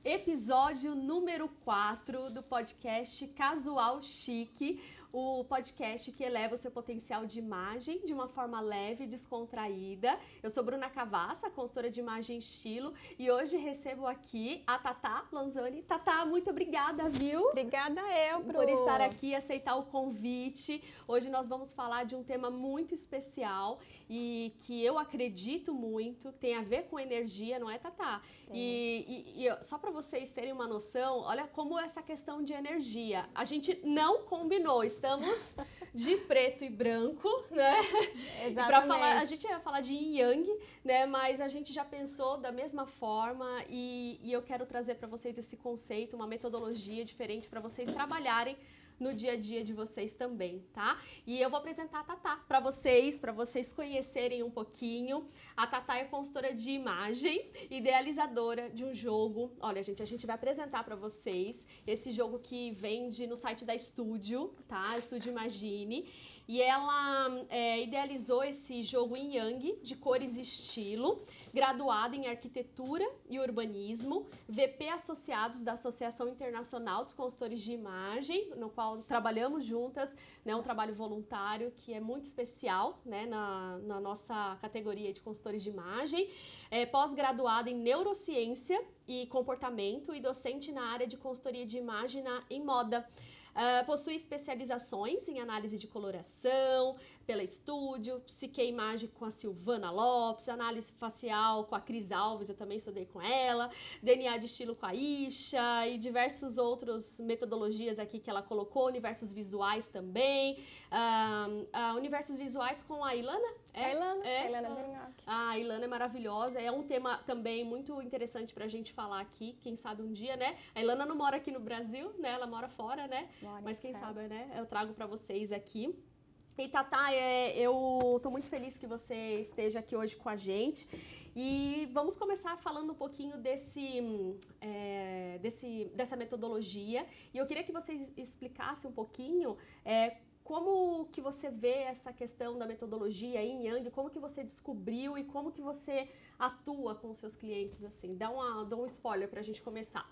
episódio número 4 do podcast Casual Chique, o podcast que eleva o seu potencial de imagem de uma forma leve e descontraída. Eu sou Bruna Cavassa, consultora de imagem e estilo, e hoje recebo aqui a Tatá Lanzoni. Tatá, muito obrigada, viu? Obrigada eu, Bru. Por estar aqui e aceitar o convite. Hoje nós vamos falar de um tema muito especial e que eu acredito muito, tem a ver com energia, não é, Tatá? E só para vocês terem uma noção, olha como essa questão de energia, a gente não combinou, estamos de preto e branco, né? Exatamente. Para falar, a gente ia falar de yin yang, né? Mas a gente já pensou da mesma forma e eu quero trazer para vocês esse conceito, uma metodologia diferente para vocês trabalharem no dia a dia de vocês também, tá? E eu vou apresentar a Tatá para vocês conhecerem um pouquinho. A Tatá é consultora de imagem, idealizadora de um jogo. Olha, gente, a gente vai apresentar para vocês esse jogo que vende no site da Estúdio, tá? Estúdio Imagine. E ela idealizou esse jogo em Yang, de cores e estilo, graduada em Arquitetura e Urbanismo, VP Associados da Associação Internacional dos Consultores de Imagem, no qual trabalhamos juntas, né, um trabalho voluntário que é muito especial, né, na nossa categoria de consultores de imagem, pós-graduada em Neurociência e Comportamento e docente na área de consultoria de imagem em moda. Possui especializações em análise de coloração pela Estúdio, psique e imagem com a Silvana Lopes, análise facial com a Cris Alves, eu também estudei com ela, DNA de estilo com a Isha e diversas outras metodologias aqui que ela colocou, universos visuais também, universos visuais com a Ilana? A Ilana Bernhock. A Ilana é maravilhosa, é um tema também muito interessante pra gente falar aqui, quem sabe um dia, né? A Ilana não mora aqui no Brasil, né? Ela mora fora, né? Mas quem sabe, né? Eu trago pra vocês aqui. E Tatá, eu tô muito feliz que você esteja aqui hoje com a gente. E vamos começar falando um pouquinho dessa metodologia. E eu queria que vocês explicassem um pouquinho como que você vê essa questão da metodologia em Yang, como que você descobriu e como que você atua com os seus clientes, assim. Dá um spoiler pra gente começar.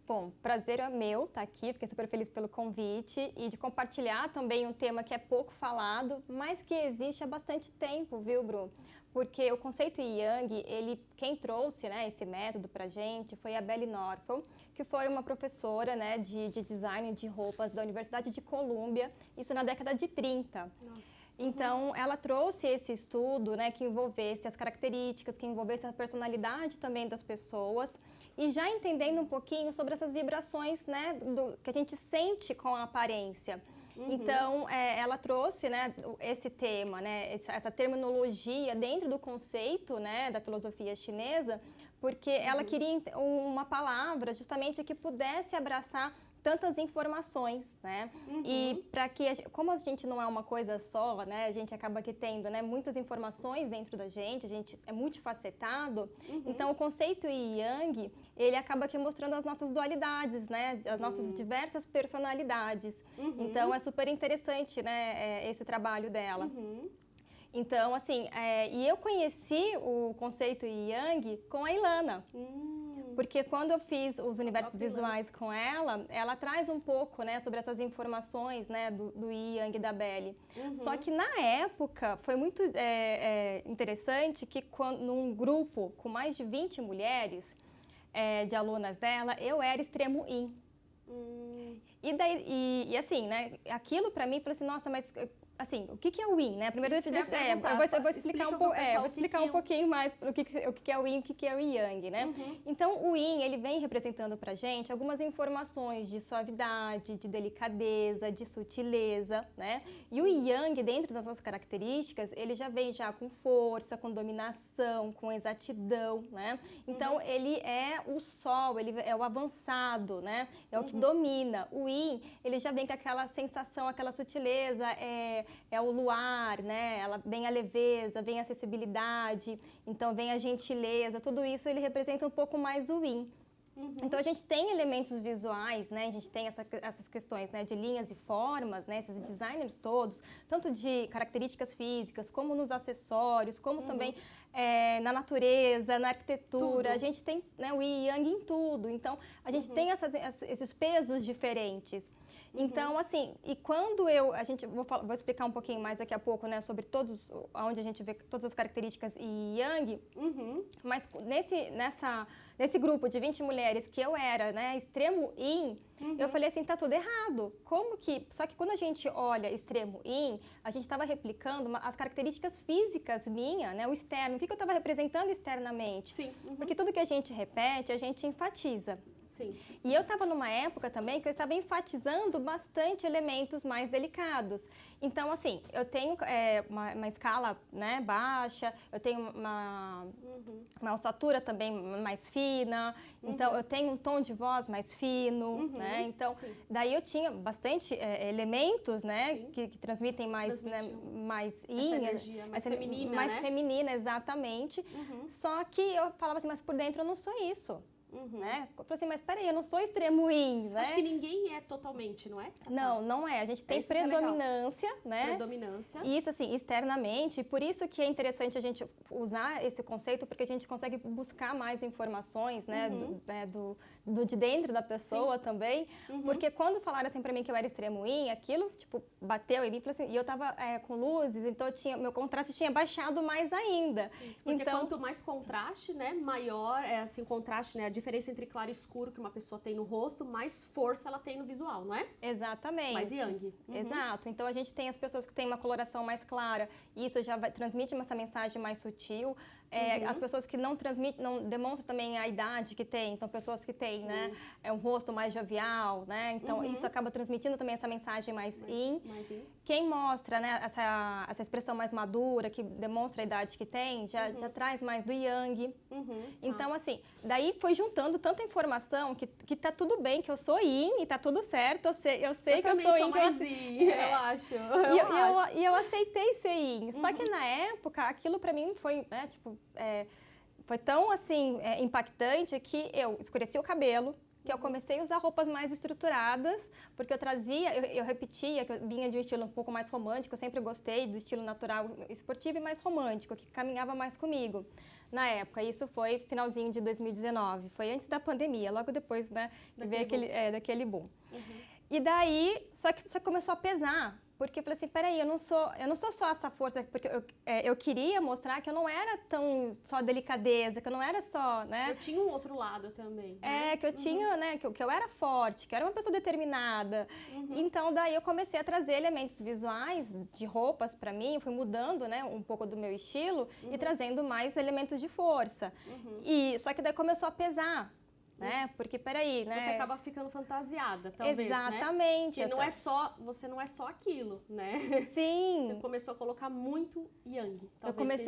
Bom, prazer é meu estar aqui, fiquei super feliz pelo convite e de compartilhar também um tema que é pouco falado, mas que existe há bastante tempo, viu, Bru? Porque o conceito Yang, quem trouxe, né, esse método pra gente foi a Belle Norton, que foi uma professora, né, de design de roupas da Universidade de Colômbia, isso na década de 30. Nossa. Então, ela trouxe esse estudo, né, que envolvesse as características, que envolvesse a personalidade também das pessoas, e já entendendo um pouquinho sobre essas vibrações, né, que a gente sente com a aparência. Então, ela trouxe, né, esse tema, né, essa terminologia dentro do conceito, né, da filosofia chinesa, porque ela queria uma palavra justamente que pudesse abraçar tantas informações, né? E para que, como a gente não é uma coisa só, né? A gente acaba que tendo, né, muitas informações dentro da gente, a gente é multifacetado. Então, o conceito Yang, ele acaba aqui mostrando as nossas dualidades, né? As nossas diversas personalidades. Então, é super interessante, né, esse trabalho dela. Então, assim, e eu conheci o conceito Yang com a Ilana. Porque quando eu fiz os universos visuais com ela, ela traz um pouco, né, sobre essas informações, né, do Yang e da Belle. Só que na época foi muito interessante que num grupo com mais de 20 mulheres de alunas dela, eu era extremo Yin. E assim, né, aquilo pra mim, falei assim, nossa, mas assim, o que é o Yin, né? Primeiro eu vou explicar um pouco, vou explicar um pouquinho mais o que é o Yin, o que é o Yang, né? Então, o Yin, ele vem representando pra gente algumas informações de suavidade, de delicadeza, de sutileza, né? E o Yang, dentro das suas características, ele já vem já com força, com dominação, com exatidão, né? Então, ele é o sol, ele é o avançado, né? É o que domina. O Yin, ele já vem com aquela sensação, aquela sutileza, é o luar, né? Ela vem a leveza, vem a acessibilidade, então vem a gentileza, tudo isso ele representa um pouco mais o Yin. Então a gente tem elementos visuais, né? A gente tem essas questões, né, de linhas e formas, né? Esses designers todos, tanto de características físicas, como nos acessórios, como também na natureza, na arquitetura, Tudo. a gente tem, né, o yin e yang em tudo. Então, a gente tem esses pesos diferentes. Então, assim, e quando a gente, vou explicar um pouquinho mais daqui a pouco, né, sobre onde a gente vê todas as características yin e yang, mas nesse grupo de 20 mulheres que eu era, né, extremo yin, eu falei assim, tá tudo errado. Como que... Só que quando a gente olha extremo yin, a gente estava replicando as características físicas minha, né, o externo, o que eu estava representando externamente. Sim. Porque tudo que a gente repete, a gente enfatiza. Sim. E eu estava numa época também que eu estava enfatizando bastante elementos mais delicados. Então, assim, eu tenho uma escala, né, baixa, eu tenho uma ossatura também mais fina, então eu tenho um tom de voz mais fino, né? Então, daí eu tinha bastante elementos, né, que transmitem mais, né, mais yin, essa energia mais feminina, mais né? feminina, exatamente. Só que eu falava assim, mas por dentro eu não sou isso. Né? Eu falei assim, mas peraí, eu não sou extremo yin, né? Acho que ninguém é totalmente, não é? Não, não é. A gente tem predominância, né? Predominância. E isso, assim, externamente. E por isso que é interessante a gente usar esse conceito, porque a gente consegue buscar mais informações, né? De dentro da pessoa também. Porque quando falaram assim pra mim que eu era extremo yin, aquilo, tipo, bateu em mim. Assim, e eu tava com luzes, então meu contraste tinha baixado mais ainda. Isso, porque então, quanto mais contraste, né? Maior é assim, o contraste, né? A diferença entre claro e escuro que uma pessoa tem no rosto, mais força ela tem no visual, não é? Exatamente. Mais yang. Exato. Então a gente tem as pessoas que têm uma coloração mais clara, e isso já transmite essa mensagem mais sutil. As pessoas que não transmitem, não demonstram também a idade que tem, então pessoas que têm, né, um rosto mais jovial, né, então isso acaba transmitindo também essa mensagem mais yin. Quem mostra, né, essa expressão mais madura, que demonstra a idade que tem, já traz mais do yang. Então, assim, daí foi juntando tanta informação que tá tudo bem, que eu sou yin e tá tudo certo, eu sei que eu sou yin. Mais yin, eu acho. E eu aceitei ser yin. Só que na época, aquilo pra mim foi, né, tipo, foi tão, assim, impactante que eu escureci o cabelo, que eu comecei a usar roupas mais estruturadas, porque eu repetia que eu vinha de um estilo um pouco mais romântico, eu sempre gostei do estilo natural, esportivo e mais romântico, que caminhava mais comigo na época. Isso foi finalzinho de 2019, foi antes da pandemia, logo depois, né, que veio daquele boom. E daí, só que começou a pesar. Porque eu falei assim, peraí, eu não sou só essa força, porque eu queria mostrar que eu não era tão só delicadeza, que eu não era só, né? Eu tinha um outro lado também. Né? Que eu tinha, né, que eu era forte, que eu era uma pessoa determinada. Então, daí eu comecei a trazer elementos visuais de roupas pra mim, fui mudando, né, um pouco do meu estilo e trazendo mais elementos de força. Só que daí começou a pesar. Né? Porque, peraí, né? Você acaba ficando fantasiada, talvez, exatamente. Né? Você não é só aquilo, né? Sim. Você começou a colocar muito yang,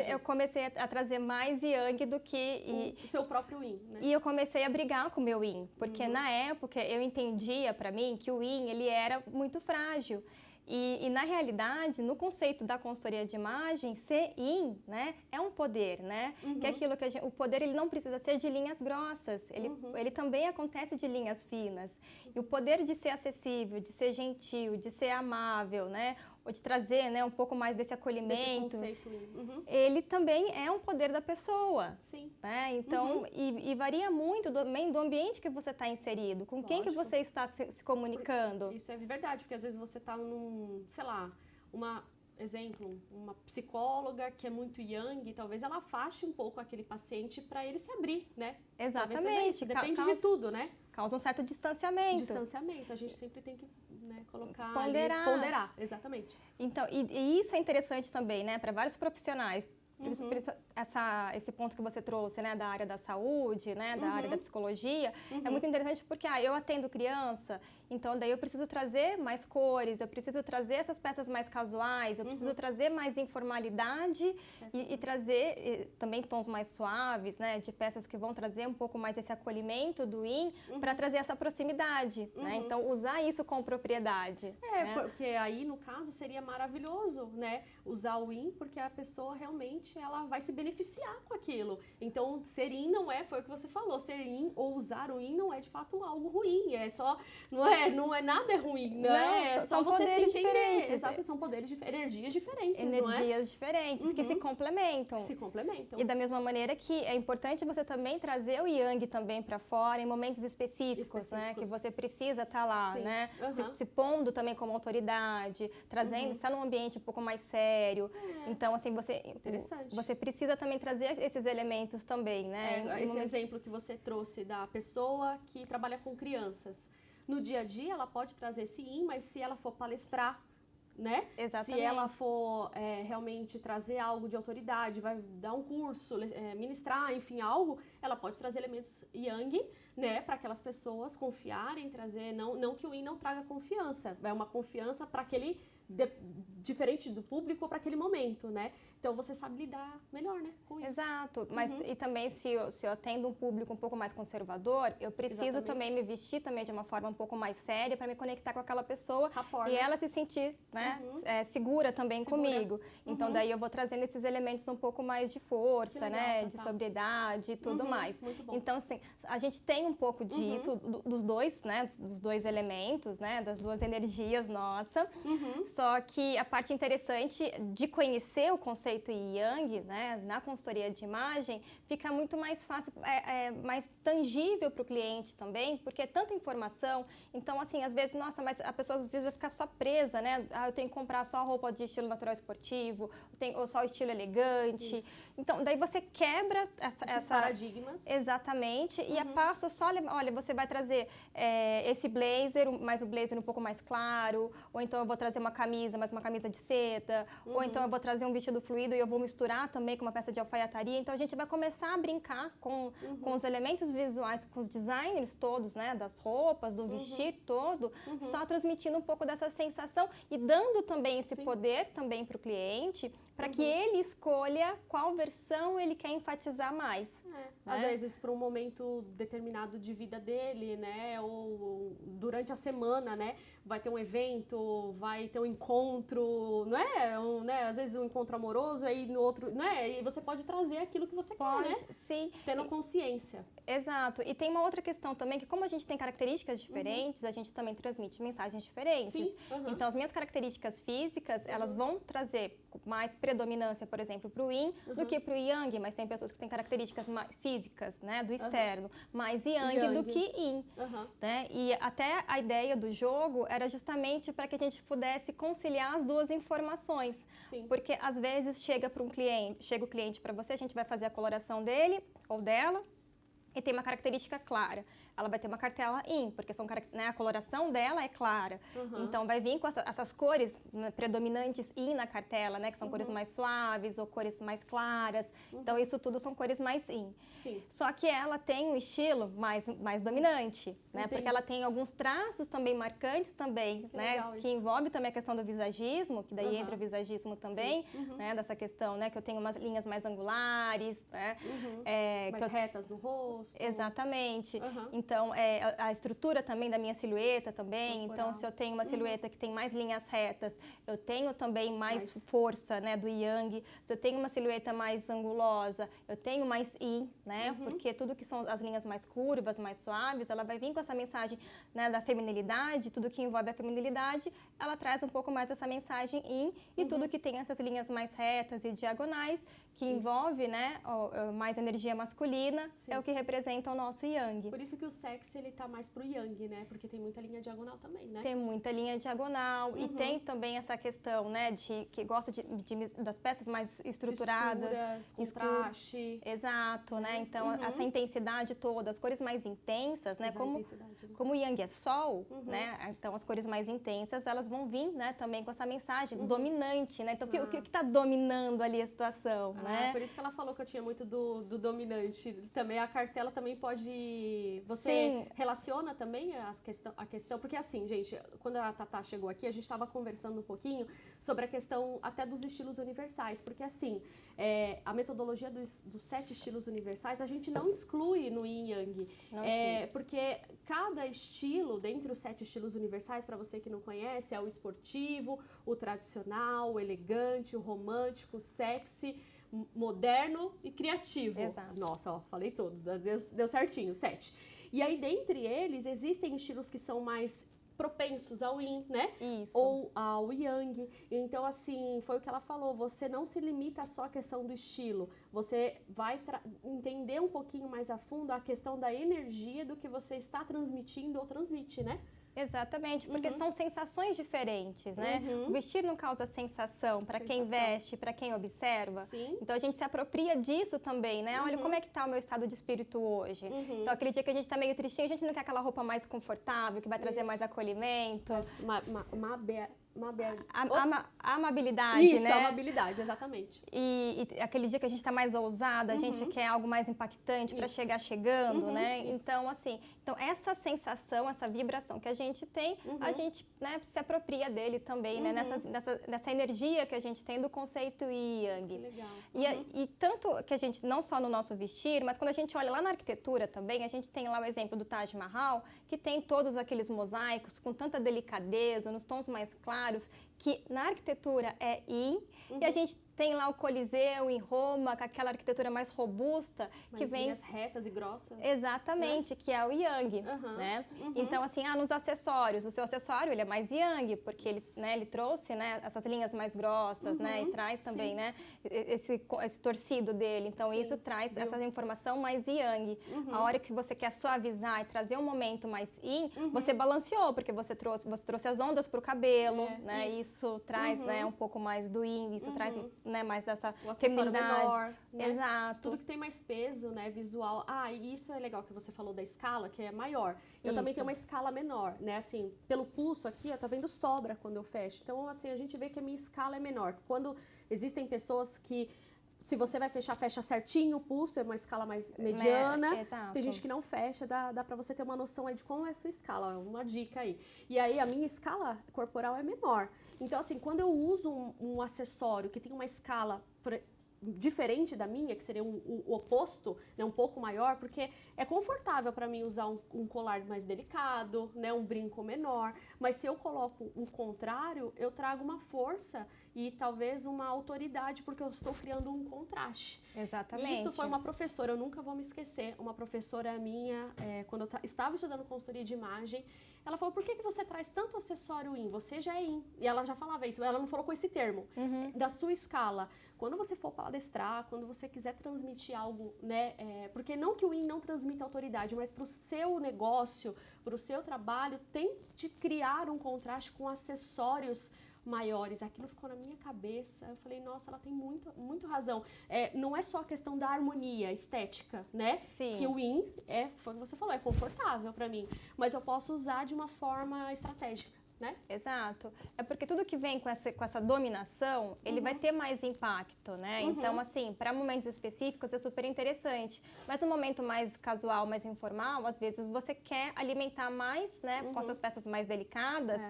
eu comecei a trazer mais yang do que... O seu próprio yin, né? E eu comecei a brigar com o meu yin, porque na época eu entendia, pra mim, que o yin, ele era muito frágil. E na realidade, no conceito da consultoria de imagem, ser yin, né, é um poder, né? Que é aquilo que o poder, ele não precisa ser de linhas grossas, ele também acontece de linhas finas. E o poder de ser acessível, de ser gentil, de ser amável, né, ou de trazer, né, um pouco mais desse acolhimento, conceito, ele também é um poder da pessoa. Sim. Né? Então, e varia muito também do ambiente que você está inserido, com quem que você está se comunicando. Isso é verdade, porque às vezes você está sei lá, exemplo, uma psicóloga que é muito yang, talvez ela afaste um pouco aquele paciente para ele se abrir, né? Exatamente. Depende de tudo, né? Causa um certo distanciamento. A gente sempre tem que, né, colocar ponderar, exatamente. Então, e isso é interessante também, né, para vários profissionais. Esse ponto que você trouxe, né, da área da saúde, né, da área da psicologia, é muito interessante porque eu atendo criança, então daí eu preciso trazer mais cores, eu preciso trazer essas peças mais casuais, eu preciso trazer mais informalidade e trazer também tons mais suaves, né, de peças que vão trazer um pouco mais esse acolhimento do yin para trazer essa proximidade, né, então usar isso com propriedade. Porque aí no caso seria maravilhoso, né, usar o yin, porque a pessoa realmente realmente ela vai se beneficiar com aquilo. Então, ser yin não é, foi o que você falou, ser yin ou usar o yin não é de fato algo ruim, é só, não é nada ruim, né? É só você se entender. Diferentes. Exato, são poderes, energias diferentes, não é? Energias diferentes, que se complementam. Se complementam. E da mesma maneira que é importante você também trazer o yang também para fora em momentos específicos, né? Que você precisa estar lá, Sim. né? Se pondo também como autoridade, trazendo, está num ambiente um pouco mais sério. Então, assim, você precisa também trazer esses elementos também, né? Esse exemplo que você trouxe da pessoa que trabalha com crianças. No dia a dia, ela pode trazer esse yin, mas se ela for palestrar, né? Exatamente. Se ela for realmente trazer algo de autoridade, vai dar um curso, ministrar, enfim, algo, ela pode trazer elementos yang, né? Para aquelas pessoas confiarem, trazer, não que o yin não traga confiança, é uma confiança para aquele diferente do público para aquele momento, né? Então você sabe lidar melhor, né, com isso. Exato, mas e também se eu atendo um público um pouco mais conservador, eu preciso também me vestir também de uma forma um pouco mais séria para me conectar com aquela pessoa e ela se sentir, né, segura também comigo. Então daí eu vou trazendo esses elementos um pouco mais de força, legal, né, de sobriedade e tudo mais. Muito bom. Então assim, a gente tem um pouco disso dos dois, né, dos dois elementos, né, das duas energias nossa. Só que a parte interessante de conhecer o conceito yang, né, na consultoria de imagem, fica muito mais fácil, mais tangível para o cliente também, porque é tanta informação. Então, assim, às vezes, nossa, mas a pessoa às vezes vai ficar só presa, né? Eu tenho que comprar só roupa de estilo natural esportivo, ou só estilo elegante. Isso. Então, daí você quebra esses paradigmas. Exatamente. E a passo só, olha, você vai trazer esse blazer, mas o blazer um pouco mais claro, ou então eu vou trazer uma camisa, mas uma camisa de seda, ou então eu vou trazer um vestido fluido e eu vou misturar também com uma peça de alfaiataria. Então a gente vai começar a brincar com os elementos visuais, com os designers todos, né, das roupas, do vestir todo, só transmitindo um pouco dessa sensação e dando também esse poder também para o cliente, para que ele escolha qual versão ele quer enfatizar mais. Às vezes para um momento determinado de vida dele, né, ou durante a semana, né, vai ter um evento, vai ter um encontro, não é? Né? Às vezes um encontro amoroso, aí no outro, não é? E você pode trazer aquilo que você quer, né? Sim. Tendo consciência. Exato. E tem uma outra questão também, que como a gente tem características diferentes, a gente também transmite mensagens diferentes. Sim. Então, as minhas características físicas, elas vão trazer mais predominância, por exemplo, para o yin do que para o yang, mas tem pessoas que têm características mais físicas, né, do externo, mais yang do que yin. Né? E até a ideia do jogo era justamente para que a gente pudesse conciliar as duas informações. Sim. Porque às vezes chega o cliente para você, a gente vai fazer a coloração dele ou dela e tem uma característica clara. Ela vai ter uma cartela yin, porque a coloração dela é clara. Então, vai vir com essas cores, né, predominantes yin na cartela, né? Que são cores mais suaves ou cores mais claras. Então, isso tudo são cores mais yin. Sim. Só que ela tem um estilo mais dominante, né? Porque ela tem alguns traços também marcantes também, né? Que envolve também a questão do visagismo, que daí entra o visagismo também, né? Dessa questão, né? Que eu tenho umas linhas mais angulares, né? Mais retas no rosto. Exatamente. Então, a estrutura também da minha silhueta também. Corporal. Então, se eu tenho uma silhueta que tem mais linhas retas, eu tenho também mais força, né, do yang. Se eu tenho uma silhueta mais angulosa, eu tenho mais yin, né? Porque tudo que são as linhas mais curvas, mais suaves, ela vai vir com essa mensagem, né, da feminilidade, tudo que envolve a feminilidade, ela traz um pouco mais essa mensagem yin. E tudo que tem essas linhas mais retas e diagonais, que envolve, né, mais energia masculina, é o que representa o nosso yang. Por isso que o sexy, ele tá mais pro yang, né? Porque tem muita linha diagonal também, né? Tem muita linha diagonal e tem também essa questão, né, que gosta das peças mais estruturadas. Contraste. Exato, né? Então, essa intensidade toda, as cores mais intensas, né? Como o yang é sol, né? Então, as cores mais intensas, elas vão vir, né, também com essa mensagem dominante, né? Então, o que está dominando ali a situação, né? Por isso que ela falou que eu tinha muito do dominante. Também a cartela também pode... Você relaciona também a questão... Porque assim, gente, quando a Tatá chegou aqui, a gente estava conversando um pouquinho sobre a questão até dos estilos universais. Porque assim, a metodologia dos 7 estilos universais, a gente não exclui no Yin Yang. Porque cada estilo, dentre os 7 estilos universais, para você que não conhece, é o esportivo, o tradicional, o elegante, o romântico, o sexy... moderno e criativo. Exato. Nossa, ó, falei todos, deu certinho, 7. E aí, dentre eles, existem estilos que são mais propensos ao yin, né? Isso. Ou ao yang. Então, assim, foi o que ela falou, você não se limita só à questão do estilo, você vai entender um pouquinho mais a fundo a questão da energia do que você está transmitindo ou transmite, né? Exatamente, porque são sensações diferentes, né? O vestir não causa sensação para quem veste, para quem observa. Sim. Então a gente se apropria disso também, né? Olha como é que tá o meu estado de espírito hoje. Então aquele dia que a gente tá meio tristinho, a gente não quer aquela roupa mais confortável, que vai trazer mais acolhimento. Amabilidade, isso, né? amabilidade, exatamente. E aquele dia que a gente tá mais ousada, a gente quer algo mais impactante para chegar chegando, né? Então, assim, essa sensação, essa vibração que a gente tem, a gente, né, se apropria dele também, né? Nessa energia que a gente tem do conceito Yang. Que legal. E tanto que a gente, não só no nosso vestir, mas quando a gente olha lá na arquitetura também, a gente tem lá o exemplo do Taj Mahal, que tem todos aqueles mosaicos com tanta delicadeza, nos tons mais claros, que na arquitetura é Yin, e a gente tem lá o Coliseu em Roma, com aquela arquitetura mais robusta, que vem... linhas retas e grossas. Exatamente, né? Que é o Yang, né? Então, assim, nos acessórios, o seu acessório, ele é mais Yang, porque ele, né, ele trouxe, né, essas linhas mais grossas, né? E traz também, né, esse torcido dele. Então, isso traz essa informação mais Yang. A hora que você quer suavizar e trazer um momento mais Yin, você balanceou, porque você trouxe as ondas para o cabelo, né? Isso traz, né, um pouco mais do Yin, isso traz, né, mais dessa feminilidade. Menor, né? Exato. Tudo que tem mais peso, né, visual. E isso é legal que você falou da escala, que é maior. Eu também tenho uma escala menor, né, assim, pelo pulso aqui, tá vendo, sobra quando eu fecho. Então, assim, a gente vê que a minha escala é menor. Quando existem pessoas que, se você vai fechar, fecha certinho o pulso, é uma escala mais mediana. Exato. Tem gente que não fecha, dá pra você ter uma noção aí de como é a sua escala, uma dica aí. E aí, a minha escala corporal é menor. Então, assim, quando eu uso um acessório que tem uma escala diferente da minha, que seria o oposto, né, um pouco maior, porque é confortável para mim usar um colar mais delicado, né, um brinco menor, mas se eu coloco um contrário, eu trago uma força e talvez uma autoridade, porque eu estou criando um contraste. Exatamente. E isso foi uma professora, eu nunca vou me esquecer, uma professora minha, quando eu estava estudando consultoria de imagem, ela falou, por que você traz tanto acessório Yin? Você já é Yin. E ela já falava isso, ela não falou com esse termo, da sua escala. Quando você for palestrar, quando você quiser transmitir algo, né, porque não que o Yin não transmita autoridade, mas para o seu negócio, para o seu trabalho, tente criar um contraste com acessórios maiores. Aquilo ficou na minha cabeça. Eu falei, nossa, ela tem muito razão. Não é só a questão da harmonia estética, né? Sim. Que o Yin foi o que você falou, é confortável para mim. Mas eu posso usar de uma forma estratégica, né? Exato. É porque tudo que vem com essa dominação, ele vai ter mais impacto, né? Então, assim, para momentos específicos é super interessante. Mas no momento mais casual, mais informal, às vezes você quer alimentar mais, né? Com essas peças mais delicadas,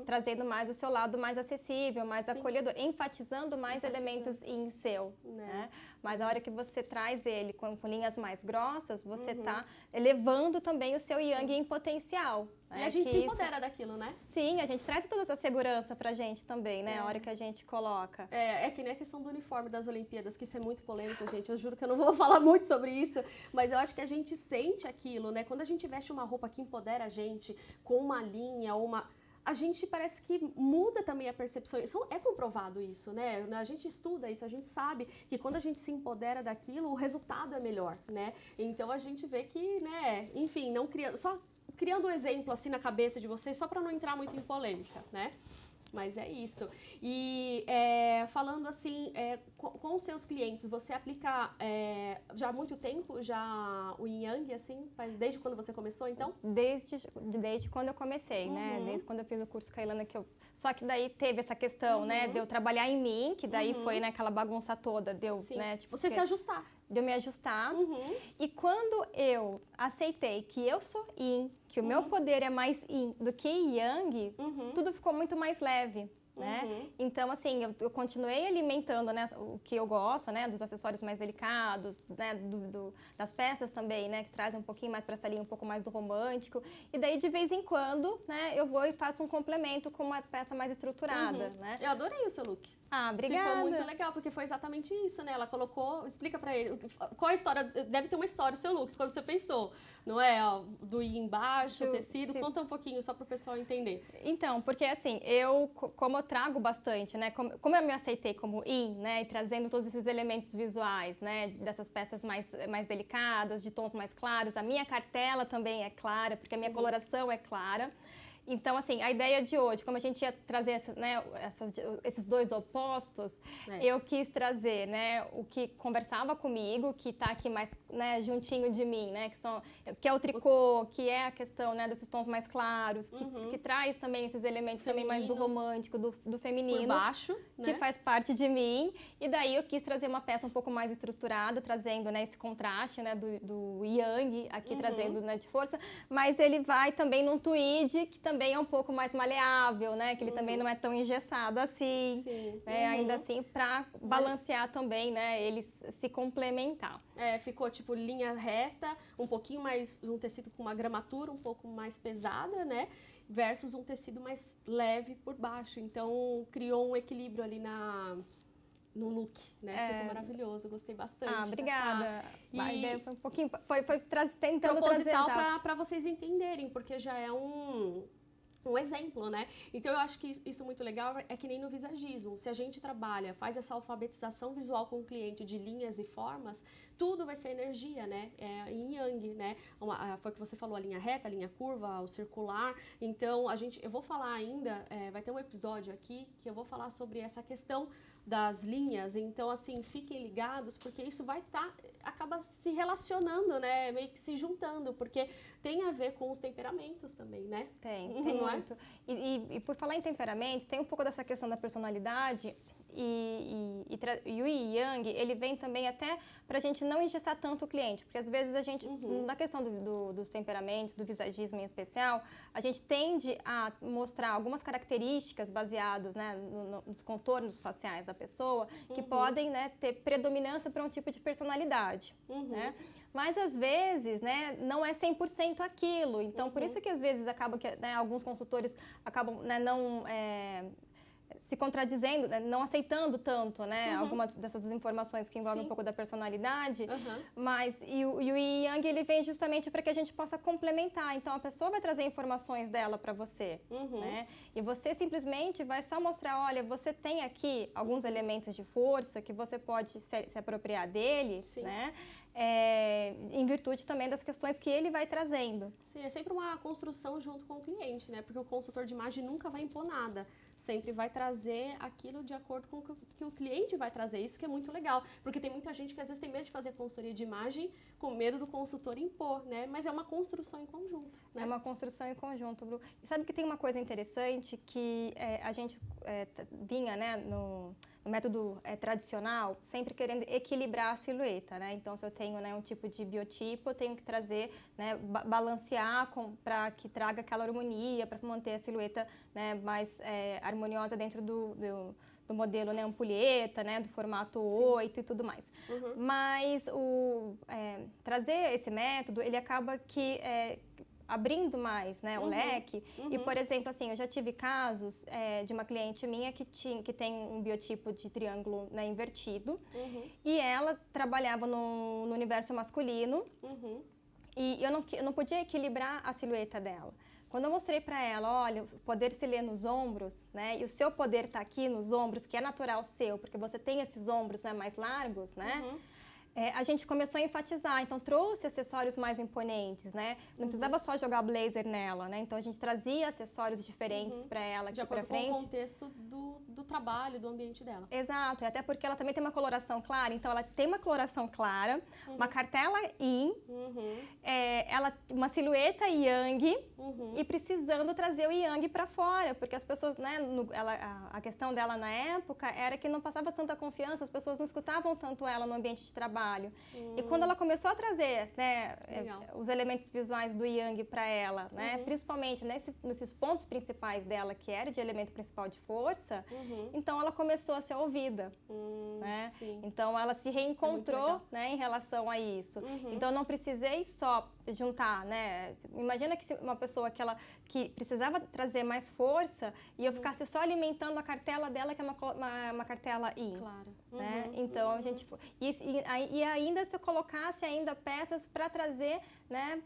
trazendo mais o seu lado mais acessível, mais acolhedor, enfatizando mais elementos em seu, né? Mas a hora que você traz ele com linhas mais grossas, você tá elevando também o seu Yang em potencial. E a gente se empodera daquilo, né? Sim, a gente traz toda essa segurança pra gente também, né? A hora que a gente coloca. É que nem a questão do uniforme das Olimpíadas, que isso é muito polêmico, gente. Eu juro que eu não vou falar muito sobre isso, mas eu acho que a gente sente aquilo, né? Quando a gente veste uma roupa que empodera a gente, com uma linha, a gente parece que muda também a percepção. É comprovado isso, né? A gente estuda isso, a gente sabe que quando a gente se empodera daquilo, o resultado é melhor, né? Então a gente vê que, né, enfim, não cria... Só criando um exemplo assim na cabeça de vocês, só para não entrar muito em polêmica, né? Mas é isso. E falando assim, com os seus clientes, você aplica já há muito tempo já o Yin Yang, assim? Desde quando você começou, então? Desde quando eu comecei, né? Desde quando eu fiz o curso com a Ilana, só que daí teve essa questão, né? De eu trabalhar em mim, que daí foi naquela bagunça toda, né? Tipo, você se ajustar. De eu me ajustar. E quando eu aceitei que eu sou Yin, que o meu poder é mais Yin do que Yang, tudo ficou muito mais leve. né? Então, assim, eu continuei alimentando, né, o que eu gosto, né, dos acessórios mais delicados, né, das peças também, né, que trazem um pouquinho mais para essa linha, um pouco mais do romântico. E daí, de vez em quando, né, eu vou e faço um complemento com uma peça mais estruturada, né? Eu adorei o seu look. Ah, obrigada. Ficou muito legal, porque foi exatamente isso, né? Ela colocou, explica pra ele, qual a história, deve ter uma história o seu look, quando você pensou, não é? Ó, do I embaixo, o tecido, conta um pouquinho só pro pessoal entender. Então, porque assim, como eu trago bastante, né? Como eu me aceitei como I, né? E trazendo todos esses elementos visuais, né? Dessas peças mais delicadas, de tons mais claros, a minha cartela também é clara, porque a minha coloração é clara. Então, assim, a ideia de hoje, como a gente ia trazer esses dois opostos, eu quis trazer, né, o que conversava comigo, que está aqui mais, né, juntinho de mim, né, que é o tricô, que é a questão, né, desses tons mais claros, que traz também esses elementos também mais do romântico, do feminino. Por baixo, né? Que faz parte de mim. E daí eu quis trazer uma peça um pouco mais estruturada, trazendo, né, esse contraste, né, do yang, aqui trazendo, né, de força, mas ele vai também num tweed, que também é um pouco mais maleável, né? Que ele também não é tão engessado assim. Sim. Né? Ainda assim, para balancear também, né? Eles se complementar. Ficou tipo linha reta, um pouquinho mais, um tecido com uma gramatura um pouco mais pesada, né? Versus um tecido mais leve por baixo. Então, criou um equilíbrio ali no look, né? Ficou maravilhoso, gostei bastante. Ah, obrigada. E foi um pouquinho, tentando proposital trazer... para vocês entenderem, porque já é um exemplo, né? Então eu acho que isso muito legal é que nem no visagismo. Se a gente trabalha, faz essa alfabetização visual com o cliente de linhas e formas, tudo vai ser energia, né? Em yang, né? Foi o que você falou, a linha reta, a linha curva, o circular. Então eu vou falar ainda, vai ter um episódio aqui que eu vou falar sobre essa questão das linhas. Então, assim, fiquem ligados, porque isso acaba se relacionando, né? Meio que se juntando, porque tem a ver com os temperamentos também, né? Tem muito. E por falar em temperamentos, tem um pouco dessa questão da personalidade e o Yin Yang, ele vem também até para a gente não engessar tanto o cliente, porque às vezes a gente, na questão dos temperamentos, do visagismo em especial, a gente tende a mostrar algumas características baseadas, né, nos contornos faciais da pessoa, que podem, né, ter predominância para um tipo de personalidade, né? Mas às vezes, né, não é 100% aquilo. Então, por isso que às vezes acaba que, né, alguns consultores acabam, né, não se contradizendo, né, não aceitando tanto, né, algumas dessas informações que envolvem um pouco da personalidade. Mas o Yin Yang, ele vem justamente para que a gente possa complementar. Então, a pessoa vai trazer informações dela para você, né? E você simplesmente vai só mostrar, olha, você tem aqui alguns elementos de força que você pode se apropriar deles, né? Em virtude também das questões que ele vai trazendo. Sim, é sempre uma construção junto com o cliente, né? Porque o consultor de imagem nunca vai impor nada. Sempre vai trazer aquilo de acordo com o que o cliente vai trazer. Isso que é muito legal. Porque tem muita gente que às vezes tem medo de fazer consultoria de imagem com medo do consultor impor, né? Mas é uma construção em conjunto, né? É uma construção em conjunto, Bru. E sabe que tem uma coisa interessante que a gente vinha, né, no método tradicional, sempre querendo equilibrar a silhueta, né? Então, se eu tenho, né, um tipo de biotipo, eu tenho que trazer, né, balancear para que traga aquela harmonia, para manter a silhueta, né, mais harmoniosa dentro do modelo, né, ampulheta, né, do formato 8 e tudo mais. Mas trazer esse método, ele acaba que abrindo mais, né, o leque. E, por exemplo, assim, eu já tive casos de uma cliente minha que tem um biotipo de triângulo, né, invertido, e ela trabalhava no universo masculino, e eu não podia equilibrar a silhueta dela. Quando eu mostrei para ela, olha, o poder se lê nos ombros, né, e o seu poder está aqui nos ombros, que é natural seu, porque você tem esses ombros, né, mais largos, né, a gente começou a enfatizar, então trouxe acessórios mais imponentes, né? Não precisava só jogar blazer nela, né? Então a gente trazia acessórios diferentes para ela aqui para frente. De acordo com o contexto do trabalho, do ambiente dela. Exato, e até porque ela também tem uma coloração clara, então ela tem uma coloração clara, uma cartela Yin, uma silhueta Yang, e precisando trazer o Yang para fora, porque as pessoas, né? A questão dela na época era que não passava tanta confiança, as pessoas não escutavam tanto ela no ambiente de trabalho. trabalho. E quando ela começou a trazer, né, os elementos visuais do Yang para ela, né, principalmente nesses pontos principais dela, que era de elemento principal de força, então ela começou a ser ouvida. Né? Então ela se reencontrou, né, em relação a isso. Então eu não precisei só juntar, né? Imagina que uma pessoa que precisava trazer mais força e eu ficasse só alimentando a cartela dela, que é uma cartela Yin. Claro. Né? Então a gente e ainda se eu colocasse ainda peças para trazer, né,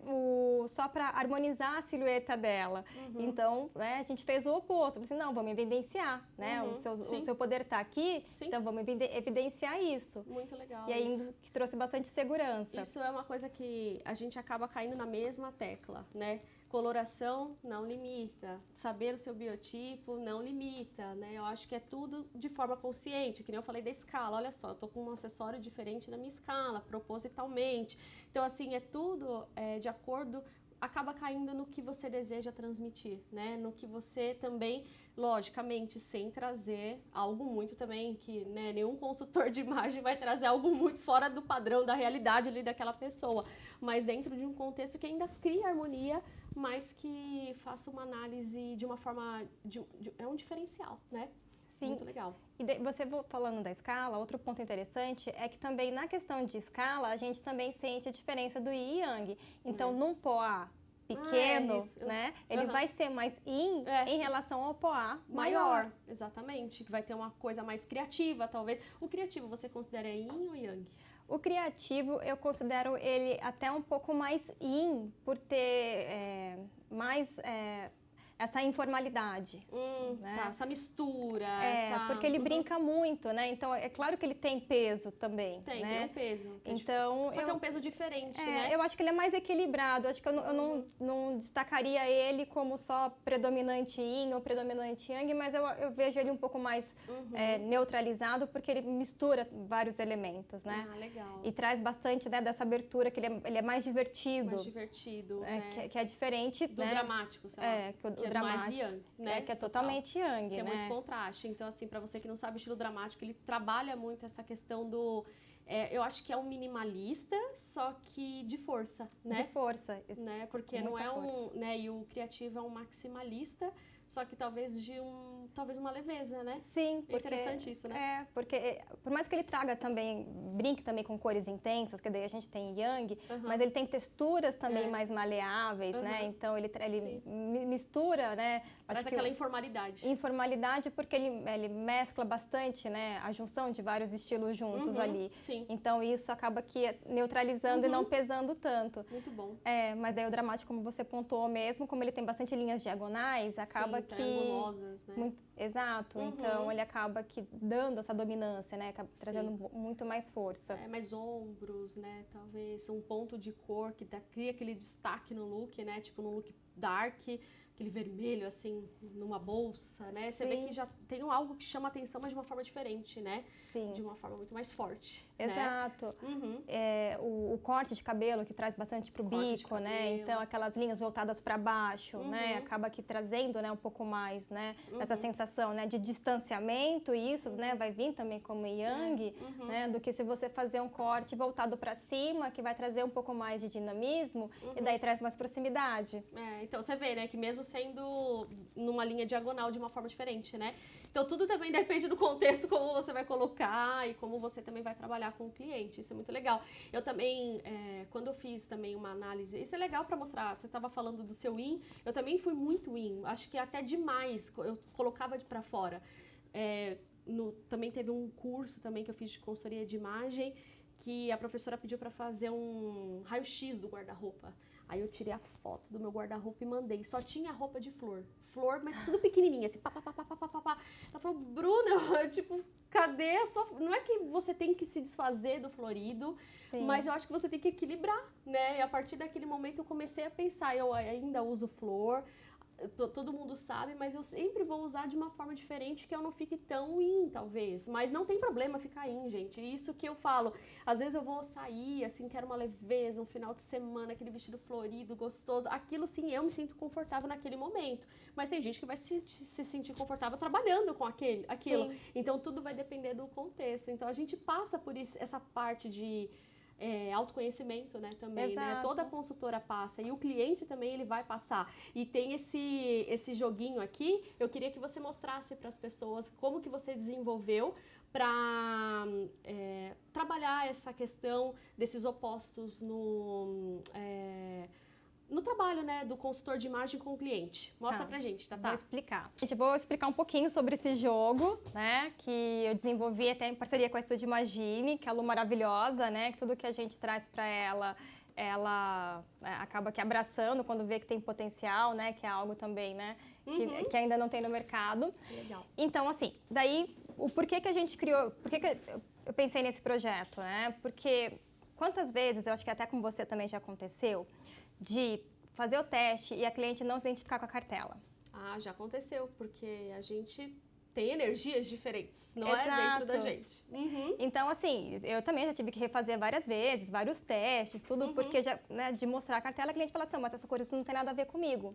só para harmonizar a silhueta dela. Então, né, a gente fez o oposto. Assim, não, vamos evidenciar, né? O seu poder está aqui, então vamos evidenciar isso. Muito legal. E ainda que trouxe bastante segurança. Isso é uma coisa que a gente acaba caindo na mesma tecla, né? Coloração não limita, saber o seu biotipo não limita, né? Eu acho que é tudo de forma consciente, que nem eu falei da escala. Olha só, eu tô com um acessório diferente na minha escala, propositalmente. Então, assim, é tudo de acordo, acaba caindo no que você deseja transmitir, né? No que você também, logicamente, sem trazer algo muito também que, né, nenhum consultor de imagem vai trazer algo muito fora do padrão da realidade ali daquela pessoa, mas dentro de um contexto que ainda cria harmonia, mas que faça uma análise de uma forma, é um diferencial, né? Sim. Muito legal. E você falando da escala, outro ponto interessante é que também na questão de escala, a gente também sente a diferença do Yin e Yang. Então, num poá pequeno, né, ele vai ser mais Yin em relação ao poá maior. Exatamente, que vai ter uma coisa mais criativa, talvez. O criativo, você considera Yin ou Yang? O criativo, eu considero ele até um pouco mais Yin, por ter mais essa informalidade. Né? Tá, essa mistura. Porque ele brinca muito, né? Então, é claro que ele tem peso também. Tem um peso. Então, só que é um peso diferente, né? Eu acho que ele é mais equilibrado. Acho que eu não destacaria ele como só predominante Yin ou predominante Yang, mas eu vejo ele um pouco mais neutralizado, porque ele mistura vários elementos, né? Ah, legal. E traz bastante, né, dessa abertura, que ele é mais divertido. Mais divertido, né? Que é diferente, do dramático, sabe? Que é mais Yang, né? Que é totalmente Yang, que é muito contraste. Então, assim, para você que não sabe o estilo dramático, ele trabalha muito essa questão do... eu acho que é um minimalista, só que de força, né? De força. Né? Porque não é né? E o criativo é um maximalista, só que talvez talvez uma leveza, né? Sim, porque... É interessante isso, né? Porque por mais que ele traga também, brinque também com cores intensas, que daí a gente tem Yang, mas ele tem texturas também mais maleáveis, né? Então ele mistura, né? Traz aquela informalidade. Informalidade, porque ele mescla bastante, né? A junção de vários estilos juntos ali. Sim. Então isso acaba que neutralizando e não pesando tanto. Muito bom. Mas daí o dramático, como você pontuou mesmo, como ele tem bastante linhas diagonais, acaba que... triangulosas, né? Exato. Então ele acaba que dando essa dominância, né? Acaba trazendo muito mais força. Mais ombros, né? Talvez um ponto de cor que cria aquele destaque no look, né? Tipo no look dark, aquele vermelho, assim, numa bolsa, né? Você vê que já tem algo que chama atenção, mas de uma forma diferente, né? Sim. De uma forma muito mais forte. Exato. Né? O corte de cabelo, que traz bastante pro bico, né? Então, aquelas linhas voltadas para baixo, né? Acaba que trazendo, né, um pouco mais, né? Essa sensação, né, de distanciamento, e isso, né, vai vir também como Yang, né? Do que se você fazer um corte voltado para cima, que vai trazer um pouco mais de dinamismo, e daí traz mais proximidade. Então, você vê, né, que mesmo sendo numa linha diagonal de uma forma diferente, né? Então, tudo também depende do contexto, como você vai colocar e como você também vai trabalhar com o cliente. Isso é muito legal. Eu também, quando eu fiz também uma análise, isso é legal para mostrar, você estava falando do seu Yin, eu também fui muito Yin, acho que até demais, eu colocava para fora. Também teve um curso também que eu fiz de consultoria de imagem, que a professora pediu para fazer um raio-x do guarda-roupa. Aí eu tirei a foto do meu guarda-roupa e mandei. Só tinha roupa de flor. Flor, mas tudo pequenininha, assim, pá. Ela falou, Bruna, tipo, cadê a sua... Não é que você tem que se desfazer do florido, mas eu acho que você tem que equilibrar, né? E a partir daquele momento eu comecei a pensar, eu ainda uso flor, todo mundo sabe, mas eu sempre vou usar de uma forma diferente, que eu não fique tão in, talvez. Mas não tem problema ficar in, gente. É isso que eu falo. Às vezes eu vou sair, assim, quero uma leveza, um final de semana, aquele vestido florido, gostoso. Aquilo, sim, eu me sinto confortável naquele momento. Mas tem gente que vai se sentir confortável trabalhando com aquilo. Sim. Então, tudo vai depender do contexto. Então, a gente passa por essa parte de autoconhecimento, né, também, né? Exato. Toda consultora passa e o cliente também ele vai passar. E tem esse joguinho aqui, eu queria que você mostrasse para as pessoas como que você desenvolveu para trabalhar essa questão desses opostos no trabalho, né, do consultor de imagem com o cliente. Mostra pra gente, Tatá. Vou explicar. Gente, vou explicar um pouquinho sobre esse jogo, né, que eu desenvolvi até em parceria com a Estúdio Imagine, que é a Lu maravilhosa, né, que tudo que a gente traz para ela acaba que abraçando quando vê que tem potencial, né, que é algo também, né, que ainda não tem no mercado. Legal. Então, assim, daí, o porquê que a gente criou, porquê que eu pensei nesse projeto, né, porque quantas vezes, eu acho que até com você também já aconteceu, de fazer o teste e a cliente não se identificar com a cartela. Ah, já aconteceu, porque a gente tem energias diferentes, não Exato. é dentro da gente. Então, assim, eu também já tive que refazer várias vezes, vários testes, tudo, porque já, né, de mostrar a cartela, a cliente fala assim, mas essa cor isso não tem nada a ver comigo.